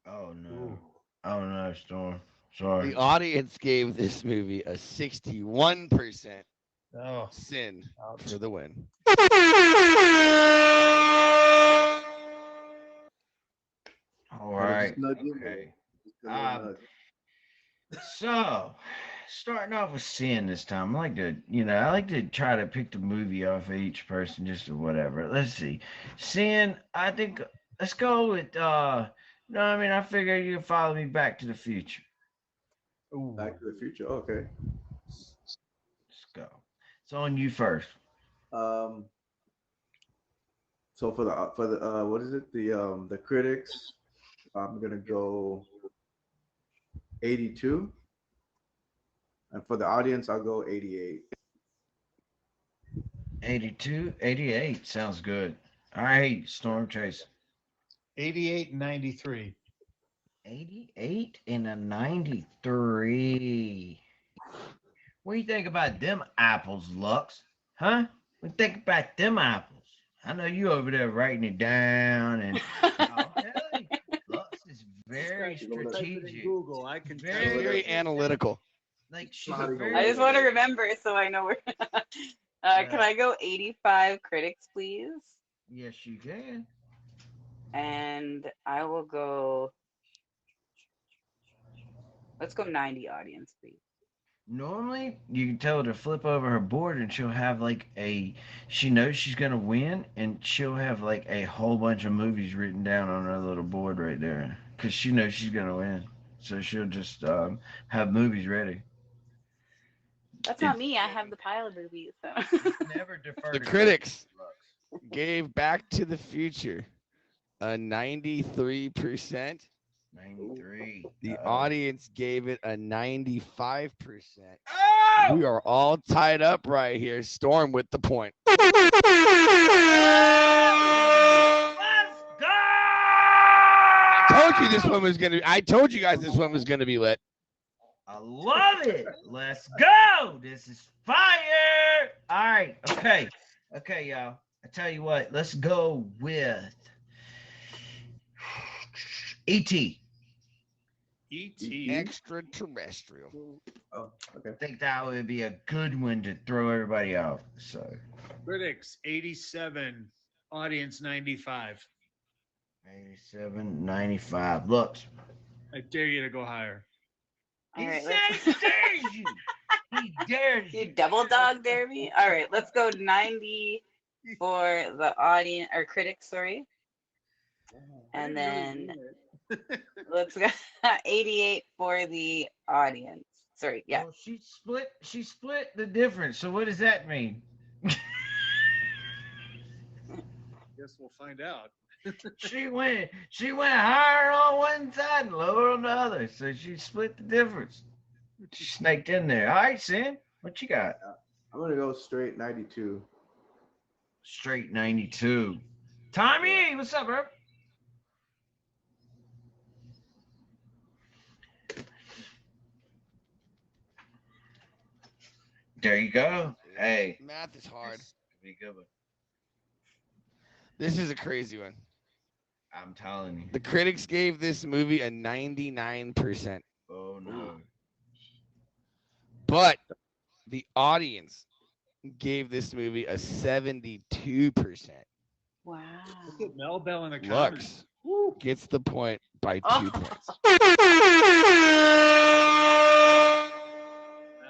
Oh no. Oh no, Storm. Sorry. The audience gave this movie a 61%. Oh, Sin ouch. for the win. All right. Just nudge him, Okay. Just a little Um, nudge. So, starting off with Sin this time, I like to try to pick the movie off of each person, just or whatever. Let's see. Sin, I think, let's go with, no, I mean, I figure you can follow me Back to the Future. Ooh. Back to the Future. Okay. Let's go. It's on you first. So for the what is it? The critics, I'm gonna go 82, and for the audience, I'll go 88. 82, 88. Sounds good. All right, Storm Chase. 88 and 93. 88 and a 93. What do you think about them apples, Lux? Huh? What do you think about them apples? I know you over there writing it down, and I'll tell you, Lux is very strategic. Google, I can Very- tell you. Very analytical. Like she's How a to go very. I just want to remember so I know where. Can I go 85 critics, please? Yes, you can. And I will go. Let's go 90 audience, please. Normally, you can tell her to flip over her board, and she'll have like she knows she's gonna win, and she'll have like a whole bunch of movies written down on her little board right there, because she knows she's gonna win. So she'll just have movies ready. That's not me. I have the pile of movies. So. Never defer. The to critics Lux. gave Back to the Future a 93%. 93. The audience gave it a 95%. Oh! We are all tied up right here. Storm with the point. told you this one was gonna. I told you guys this one was gonna be lit. I love it. Let's go. This is fire. All right. Okay. Okay, y'all. I tell you what. Let's go with E.T. E.T. Extraterrestrial. Oh, okay. I think that would be a good one to throw everybody off. So Critics 87, audience 95. 87.95. Looks. I dare you to go higher. All He right, said let's. he dares you. He dares You you. double dog dare me? All right, let's go 90 for the audience or critics, sorry. And then let's go 88 for the audience. Sorry, yeah. Well, she split the difference. So what does that mean? Guess we'll find out. she went higher on one side and lower on the other. So she split the difference. She snaked in there. All right, Sin, what you got? I'm gonna go straight 92. Straight 92. Tommy, what's up, bro? There you go. Hey. Math is hard. This could be a good one. This is a crazy one. I'm telling you. The critics gave this movie a 99%, Oh no. but the audience gave this movie a 72%. Wow. Look at Mel Bell in the comments. Lux gets the point by 2 Oh. points.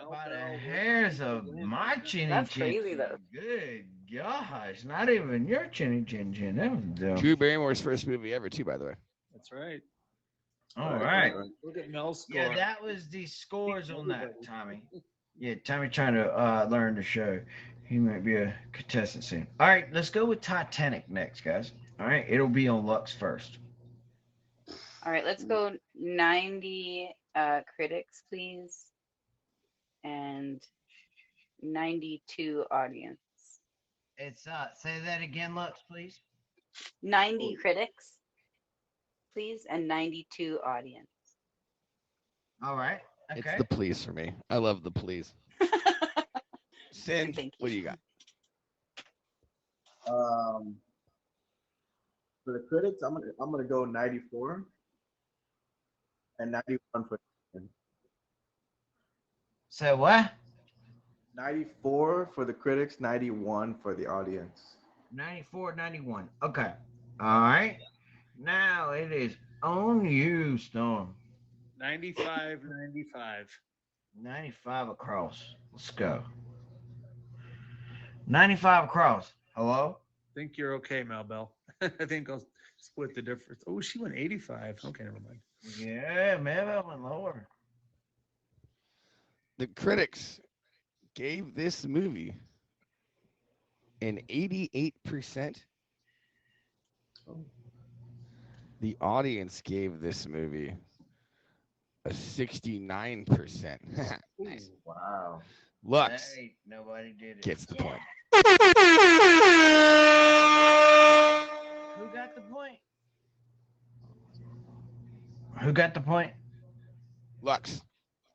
By the hairs of my chinny That's chin. crazy, though. Good gosh, not even your chinny chin chin. That was dumb. Drew Barrymore's first movie ever, too, by the way. That's right. All right. Look at Mel's score. Yeah, that was the scores on that, Tommy. Yeah, Tommy trying to learn the show. He might be a contestant soon. All right, let's go with Titanic next, guys. All right, it'll be on Lux first. All right, let's go 90 critics, please. And 92 audience. It's say that again, Lux, please. 90 critics, please, and 92 audience. All right. Okay. It's the please for me. I love the please. Sin, Thank you. what do you got? For the critics, I'm gonna go 94 and 91 for. So what? 94 for the critics, 91 for the audience. 94, 91. Okay. All right. Now it is on you, Storm. 95, 95. 95 across. Let's go. 95 across. Hello? Think you're okay, Mel Bell. I think I'll split the difference. Oh, she went 85. Okay, never mind. Yeah, maybe I went lower. The critics gave this movie an 88%. The audience gave this movie a 69%. Nice. Wow. Lux Hey, nobody did it. gets the point. Who got the point? Who got the point? Lux.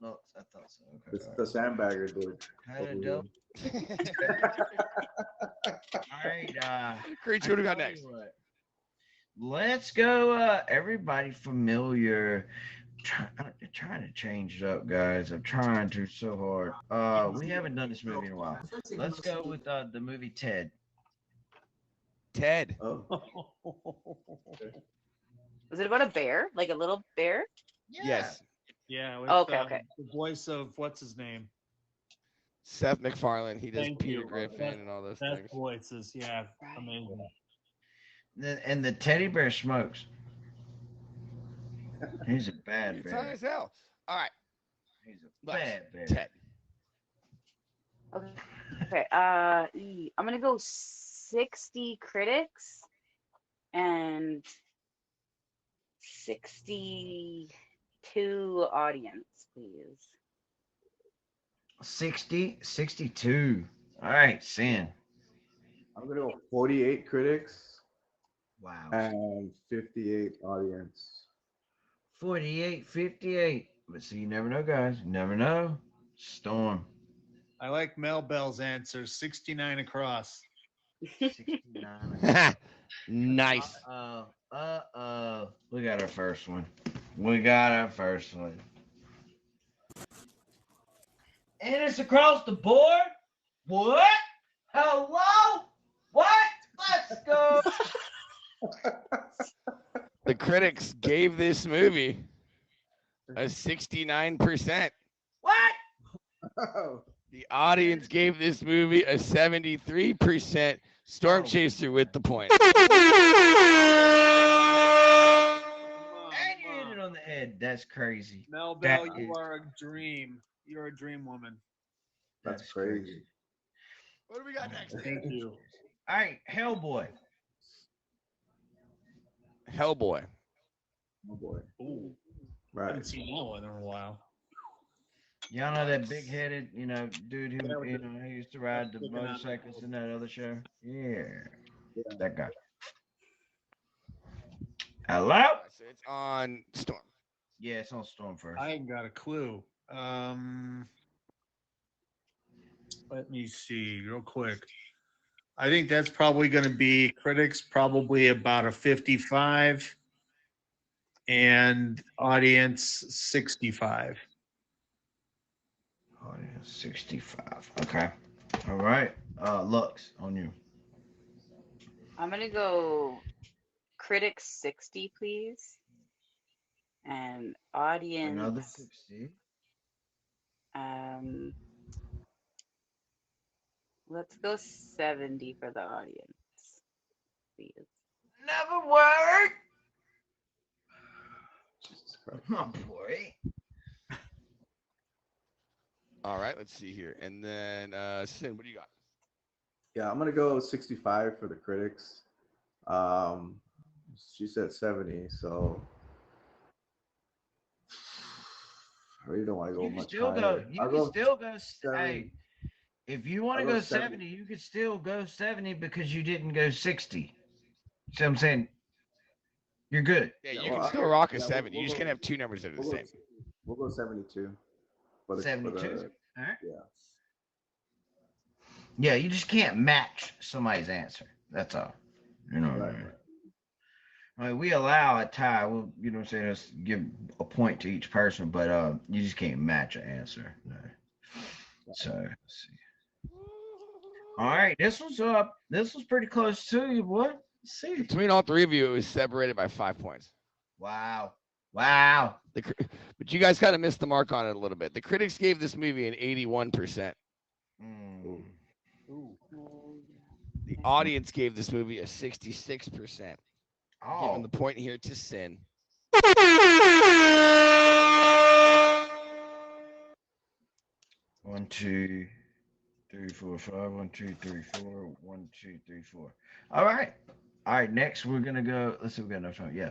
No, I thought so. Okay. It's the sandbagger dude. Kinda dope. All right. Creature, what do we got I tell next? you what, let's go. Everybody familiar. Trying to change it up, guys. I'm trying to so hard. We haven't done this movie in a while. Let's go with the movie Ted. Ted. Oh. Was it about a bear? Like a little bear? Yes. Yeah. With, Okay. The voice of what's his name? Seth MacFarlane. He does Thank Peter you. Griffin and all those Best things. voices. Yeah. Right. Amazing. And the teddy bear smokes. He's a bad He's high bear. as hell. All right. He's a Lux. bad bear. Ted. Okay. I'm gonna go 60 critics and 62 audience, please. 60, 62. All right, Sin. I'm gonna go 48 critics Wow. and 58 audience. 48-58. But see, you never know, guys. You never know. Storm. I like Mel Bell's answer, 69 across. 69. Nice. Uh-oh. We got our first one. We got our first one. And it's across the board? What? Hello? What? Let's go. The critics gave this movie a 69%. What? Oh, The audience gave this movie a 73%. Storm Oh. Chaser with the point. Come And you hit on. it on the head. That's crazy. Mel Bell, That you is- are a dream. You're a dream woman. that's crazy. What do we got next? Thank you. All right, Hellboy. Hellboy. Oh boy. Ooh, I Right. haven't seen that one in a while. Y'all know that big-headed, dude who, Yeah, with the- he used to ride the sticking out. motorcycles in that other show? Yeah. That guy. Hello? So it's on Storm. Yeah, it's on Storm first. I ain't got a clue. Let me see real quick. I think that's probably going to be critics probably about a 55 and audience 65. Oh, yeah, 65. Okay. All right. Lux, on you. I'm gonna go critics 60, please, and Another audience 60. um let's go 70 for the audience, please. Never work. Jesus Christ. My boy. All right, let's see here. And then Sin, what do you got? Yeah, I'm gonna go 65 for the critics. She said 70, so I really don't want to go You can much still higher. go. You I'll can go still go. seven. Hey, if you want to I'll go go 70. 70, you could still go 70 because you didn't go 60. See what I'm saying? You're good. Yeah, Yeah, you well, can still I- rock a yeah, 70. we'll You just go- can't have two numbers that are the We'll go, same. we'll go 72 for the 72. All right. yeah. Yeah, you just can't match somebody's answer. That's all. You know what I Right, mean? right. I mean, we allow a tie. We'll, what I'm saying, let's give a point to each person, but you just can't match an answer. No. So let's see. All right, this was pretty close to you, boy. Let's see. Between all three of you, it was separated by 5 points. Wow. But you guys kind of missed the mark on it a little bit. The critics gave this movie an 81%. Mm. Ooh. The audience gave this movie a 66%. Oh. Giving the point here to Sin. One, two, three, four, five. 1, 2, 3, 4. 1, 2, 3, 4. All right. All right. Next, we're gonna go. Let's see. We got enough time. Yeah.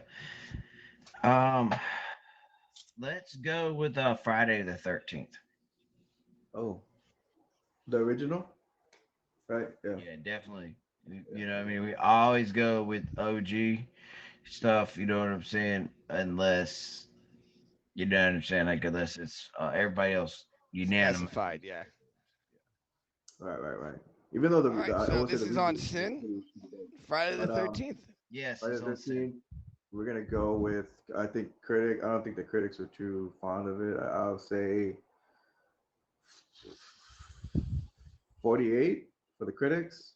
Let's go with Friday the 13th. Oh, the original, right? Yeah. Yeah, definitely. You know, what I mean, we always go with OG stuff. You know what I'm saying? Unless you know what I'm saying, like unless it's everybody else unanimous. Specified, yeah. Right. Even though All right, I so would say this the is on reboot- Sin. Friday the But, 13th. Yes, Friday it's the on Sin. 13th, we're gonna go with I don't think the critics are too fond of it. I'll say 48 for the critics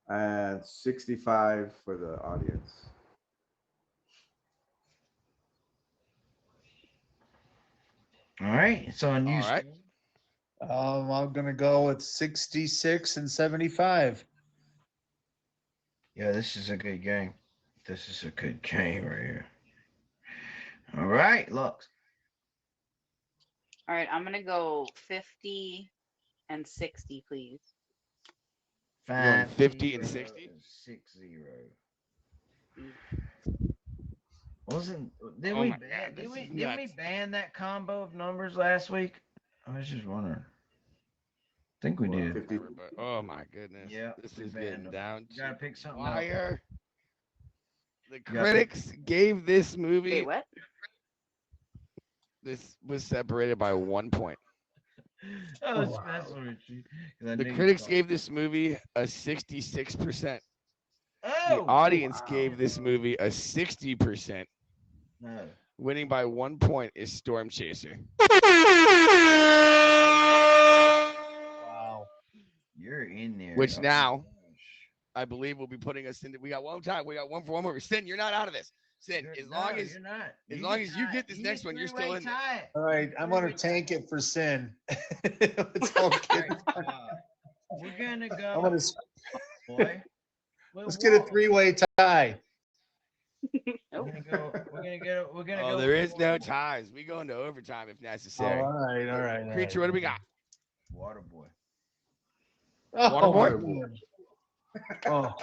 and 65 for the audience. All right, it's on you. All right. I'm gonna go with 66 and 75. Yeah, this is a good game. This is a good game right here. All right, Lux. All right, I'm gonna go 50 and 60, please. going 50 and 0, 60? 60. Wasn't did Oh we my ban God, did this we is did we nuts. ban that combo of numbers last week? I was just wondering. I think we Well, did. 50. But, oh my goodness. Yeah, This we is banned getting them. down You gotta to pick something wire. The gotta pick- critics gave this movie Wait, what? This was separated by 1 point. I was Wow. messing with you because I The knew you critics thought. gave this movie a 66%. The Oh audience Wow. gave this movie a 60%. no! Winning by 1 point is Storm Chaser. Wow. You're in there. Which Oh my now gosh! I believe will be putting us into. We got one time. We got one for one more. Sin, you're not out of this. Sin, You're, as long no, as you're not. as You long can as you tie it. get this You next can one, you're still three-way in this. tie it. All right, I'm gonna Three-way tie tank it. it for Sin. It's all All kidding. right. We're gonna I'm go, gonna boy. let's get a Whoa. three-way tie. We're Oh, gonna go. We're gonna go. We're gonna Oh, go there with is water no boy. ties. We go into overtime if Oh, necessary. all right, all right, all Creature, right. what do we got? Water boy. Oh, Waterboy? man. Oh,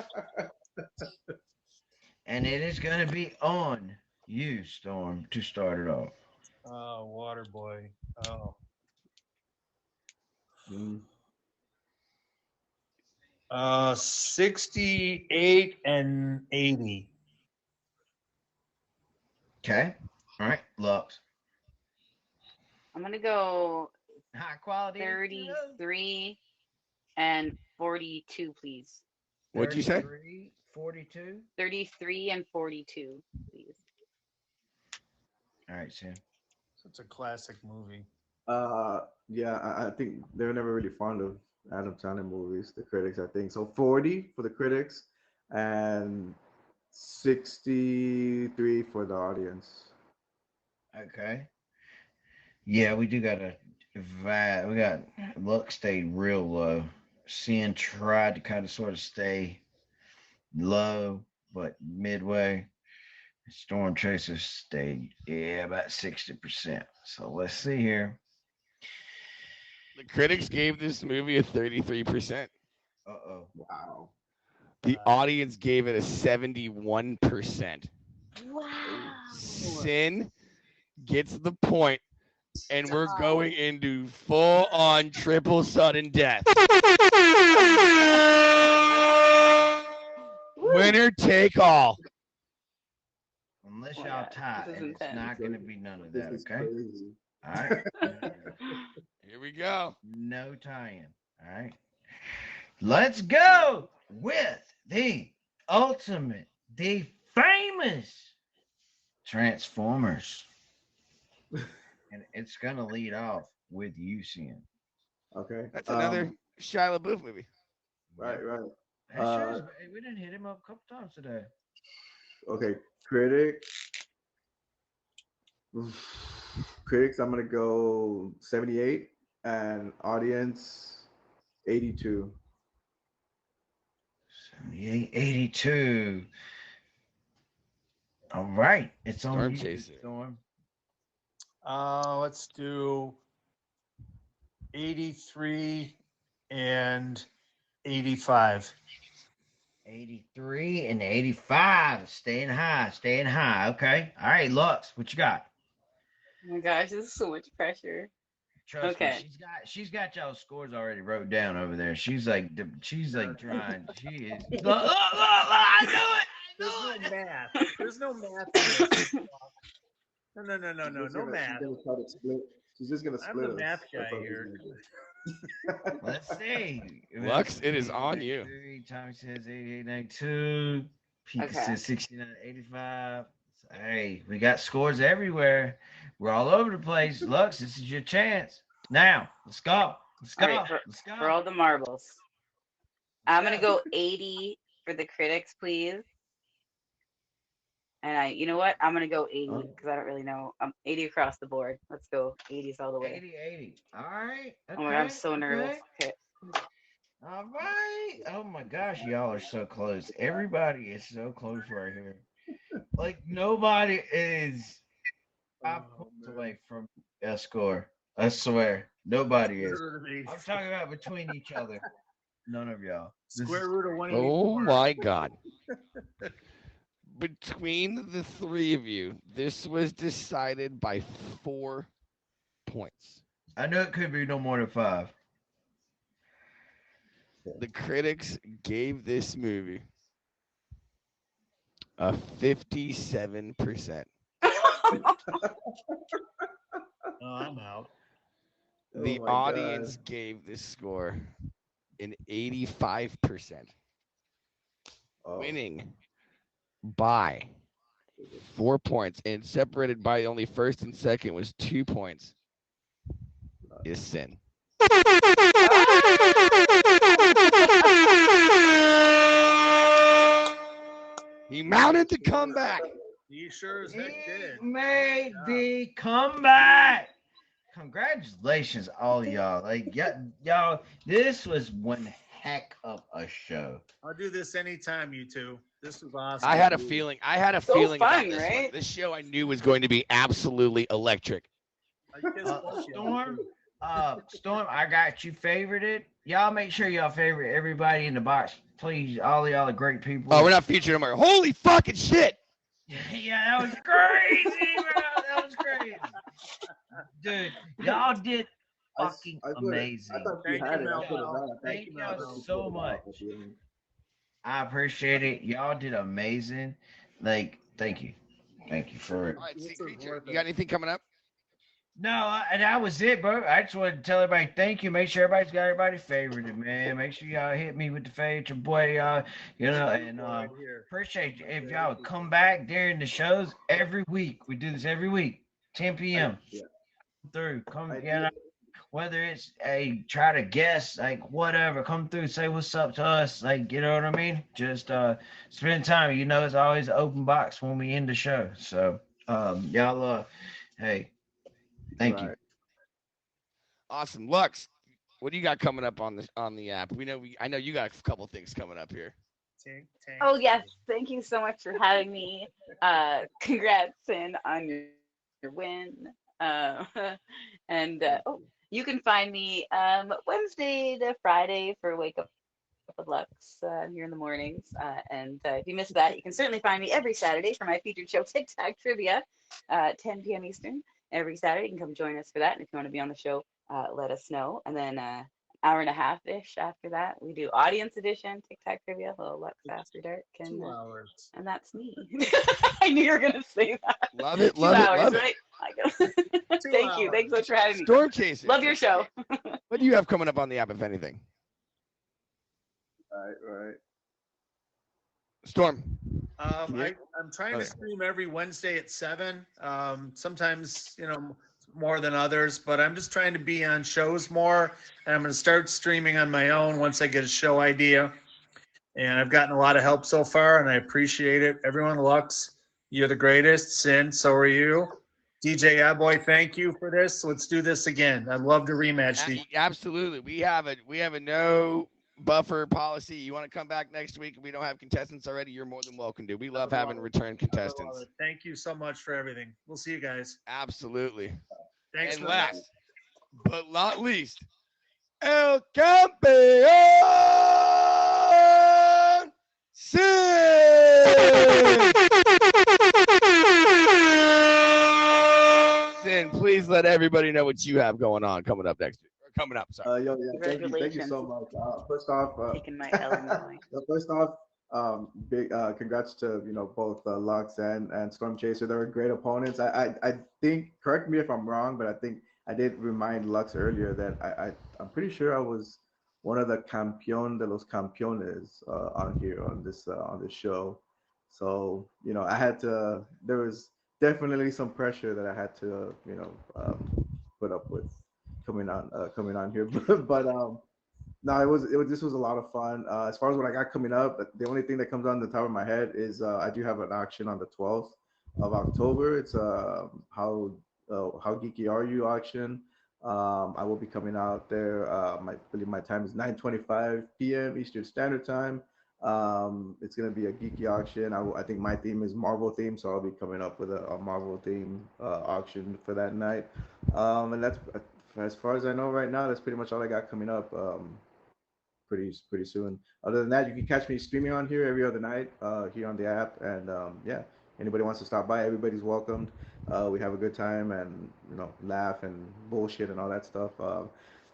And it is gonna be on you, Storm, to start it off. oh, water boy. Oh, Mm. 68 and 80. Okay. All right. Lux. I'm gonna go High quality. 33 and 42, please. What'd you say? 33, 42. 33 and 42, please. All right, Sam. Such a classic movie. Yeah, I think they were never really fond of Adam Sandler movies, the critics, I think. So 40 for the critics and 63 for the audience. Okay. Yeah, we do got a we got Lux stayed real low. Sin tried to kind of sort of stay low, but midway. Storm Chaser stayed, yeah, about 60%. So let's see here. The critics gave this movie a 33%. Uh-oh. Wow. The audience gave it a 71%. Wow. Sin gets the point, and we're going into full on triple sudden death. Winner take all. Unless Oh my y'all God, tie, this is and it's intense. not going to be none of This that, is okay? crazy. All right. Here we go. No tie-in. All right. Let's go with the ultimate, the famous Transformers. And it's going to lead off with you, Sin. Okay. That's another Shia LaBeouf movie. Right, right. That shows, we didn't hit him up a couple times today. Okay, critic. Critics, I'm gonna go 78 and audience 82. 78, 82. All right. It's on Storm you, Chaser. Storm. Let's do 83 and 85. 83 and 85. Staying high, staying high. Okay. All right, Lux, what you got? Oh my gosh, this is so much pressure. Trust Okay. me, she's got y'all scores already wrote down over there. She's like trying. She is. Look, I knew it. I knew it. Math. There's no math. No math. She's gonna try to split. She's just gonna I'm split the us. math guy That's all here. she's gonna do. Let's see. Lux, it is on you. Tommy says 88, 92. Pika Okay. says 69, 85. Hey, we got scores everywhere. We're all over the place. Lux, this is your chance. Now, let's go. Let's go. All right, Let's go. For all the marbles. I'm gonna Yeah. go 80 for the critics, please. And you know what? I'm gonna go 80 because I don't really know. 80 across the board. Let's go 80s all the way. 80, 80. All right. Oh my God, I'm so nervous. Okay. All right. Oh my gosh, y'all are so close. Everybody is so close right here. Like nobody is 5 points away from a score. I swear, nobody is. I'm talking about between each other. None of y'all. This Square is- root of 184. Oh my God. Between the three of you, this was decided by 4 points. I know it could be no more than 5. The critics gave this movie a 57%. Oh, I'm out. Oh The my god. audience gave this score an 85%, Oh, winning by 4 points, and separated by only first and second was 2 points. Is Sin. He mounted the comeback. He sure as heck He did. made Yeah. the comeback. Congratulations, all y'all. Like, y'all, this was one heck of a show. I'll do this anytime, you two. This was awesome. I had a feeling. I had a So feeling about fun, this one. right? This show I knew was going to be absolutely electric. I kissed both y'all, Storm, too. Storm, I got you favorited. Y'all make sure y'all favorite everybody in the box. Please, all y'all are great people. Oh, we're not featuring him. Holy fucking shit! Yeah, that was crazy, bro. That was crazy. Dude, y'all did fucking I amazing. thought you Thank had you, it. I Mel put it Mel. on. Thank Thank you, y'all Mel Mel. so much. I appreciate it. Y'all did amazing. Like, thank you. Thank you for it. All right, see, This was creature, worth you it. got anything coming up? No, and that was it, bro. I just wanted to tell everybody thank you. Make sure everybody's got everybody favorited, man. Make sure y'all hit me with the fade, your boy, and Right here. appreciate you if y'all would come back during the shows every week. We do this every week, 10 p.m. Yeah, Through, come I get do. out. Whether it's a try to guess, like whatever, come through, say what's up to us, like you know what I mean. Just spend time. You know, it's always an open box when we end the show. So y'all, hey, thank you. Right. Awesome, Lux. What do you got coming up on the app? I know you got a couple things coming up here. Tink, tink. Oh yes, thank you so much for having me. Congrats Sin on your win. And oh, you can find me Wednesday to Friday for Wake Up with Lux here in the mornings. And if you missed that, you can certainly find me every Saturday for my featured show TikTok Trivia, 10 p.m. Eastern every Saturday. You can come join us for that. And if you want to be on the show, let us know. And then hour and a half ish after that, we do audience edition TikTok Trivia, a little Lux After Dark, 2 hours. and that's me. I knew you were gonna say that. Love it, Two love it, hours, love it. right? Two Thank you. hours. Thanks so much for having me. Storm Chaser. Love your show. What do you have coming up on the app, if anything? Right. Right. Storm. I'm trying Okay. to stream every Wednesday at 7. Sometimes, more than others, but I'm just trying to be on shows more. And I'm going to start streaming on my own once I get a show idea. And I've gotten a lot of help so far, and I appreciate it. Everyone, Lux, you're the greatest. Sin, so are you. DJ Aboy, thank you for this. Let's do this again. I'd love to rematch these. Absolutely. We have a no buffer policy. You want to come back next week and we don't have contestants already, you're more than welcome to. We love having return contestants. Thank you so much for everything. We'll see you guys. Absolutely. Thanks. And for last but not least, El Campeón Sin. Sin, please let everybody know what you have going on coming up next week. Or coming up, sorry. Yo, yeah, thank you so much. First off, Taking my L in Illinois. first off, big congrats to both Lux and Storm Chaser. They were great opponents. I think, correct me if I'm wrong, but I think I did remind Lux earlier that I'm pretty sure I was one of the campeón de los campeones on here on this show. So I had to. There was definitely some pressure that I had to put up with coming on here, but no, it was this was a lot of fun. As far as what I got coming up, the only thing that comes on the top of my head is I do have an auction on the 12th of October. It's how geeky are you auction. I will be coming out there. I believe my time is 9:25 p.m. Eastern Standard Time. It's gonna be a geeky auction. I think my theme is Marvel theme, so I'll be coming up with a Marvel theme auction for that night. And that's as far as I know right now. That's pretty much all I got coming up. Pretty soon. Other than that, you can catch me streaming on here every other night here on the app. And yeah, anybody wants to stop by, everybody's welcomed. We have a good time and laugh and bullshit and all that stuff.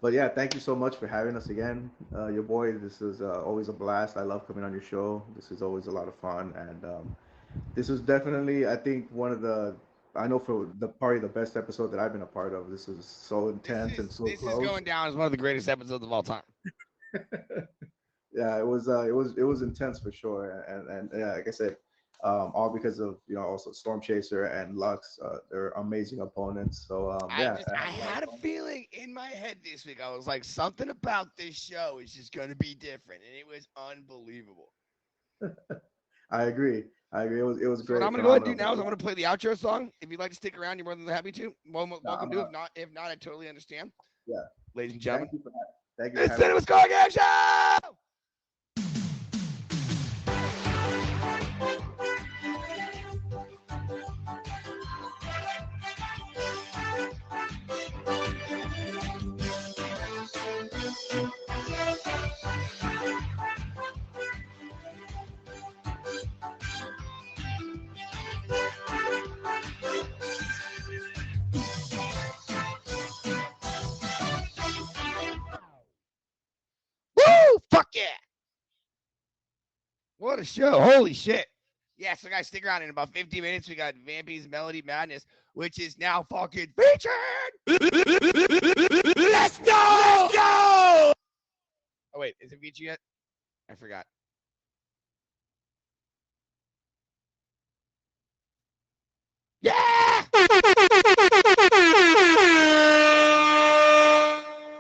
But yeah, thank you so much for having us again, your boy. This is always a blast. I love coming on your show. This is always a lot of fun, and this was definitely, I think, one of the I know for the probably the best episode that I've been a part of. This is so intense and so This is close. going down as one of the greatest episodes of all time. Yeah, it was intense for sure, and yeah, like I said, all because of also Storm Chaser and Lux. They're amazing opponents. So yeah, I had a feeling in my head this week. I was like, something about this show is just going to be different, and it was unbelievable. I agree. I agree. It was So what great, I'm going to go ahead and do phenomenal. now is I'm going to play the outro song. If you'd like to stick around, you're more than happy to. No, Welcome to. If not, I totally understand. yeah. Ladies and gentlemen, Thank you for that. Thank you for it's having Cienma me. Score Game Show. Woo! Fuck yeah! What a show! Holy shit! Yeah, so guys, stick around. In about 15 minutes, we got Vampy's Melody Madness, which is now fucking featured. Let's go! Let's go! Oh wait, is it featured yet? I forgot. Yeah!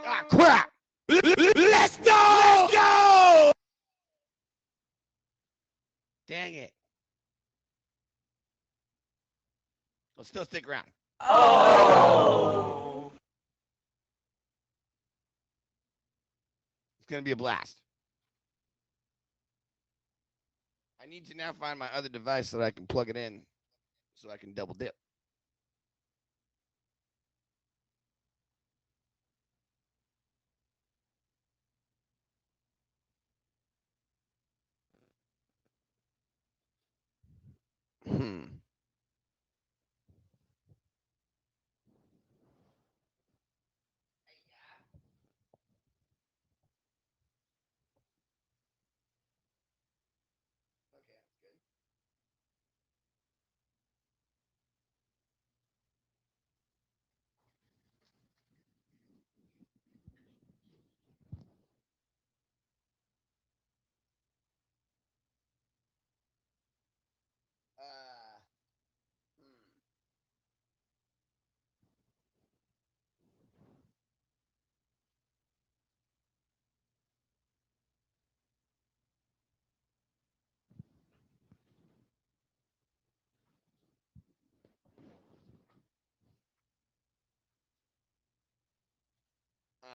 Ah, crap! Let's go! Let's go! Dang it. Well, still stick around. Oh. It's going to be a blast. I need to now find my other device so that I can plug it in so I can double dip.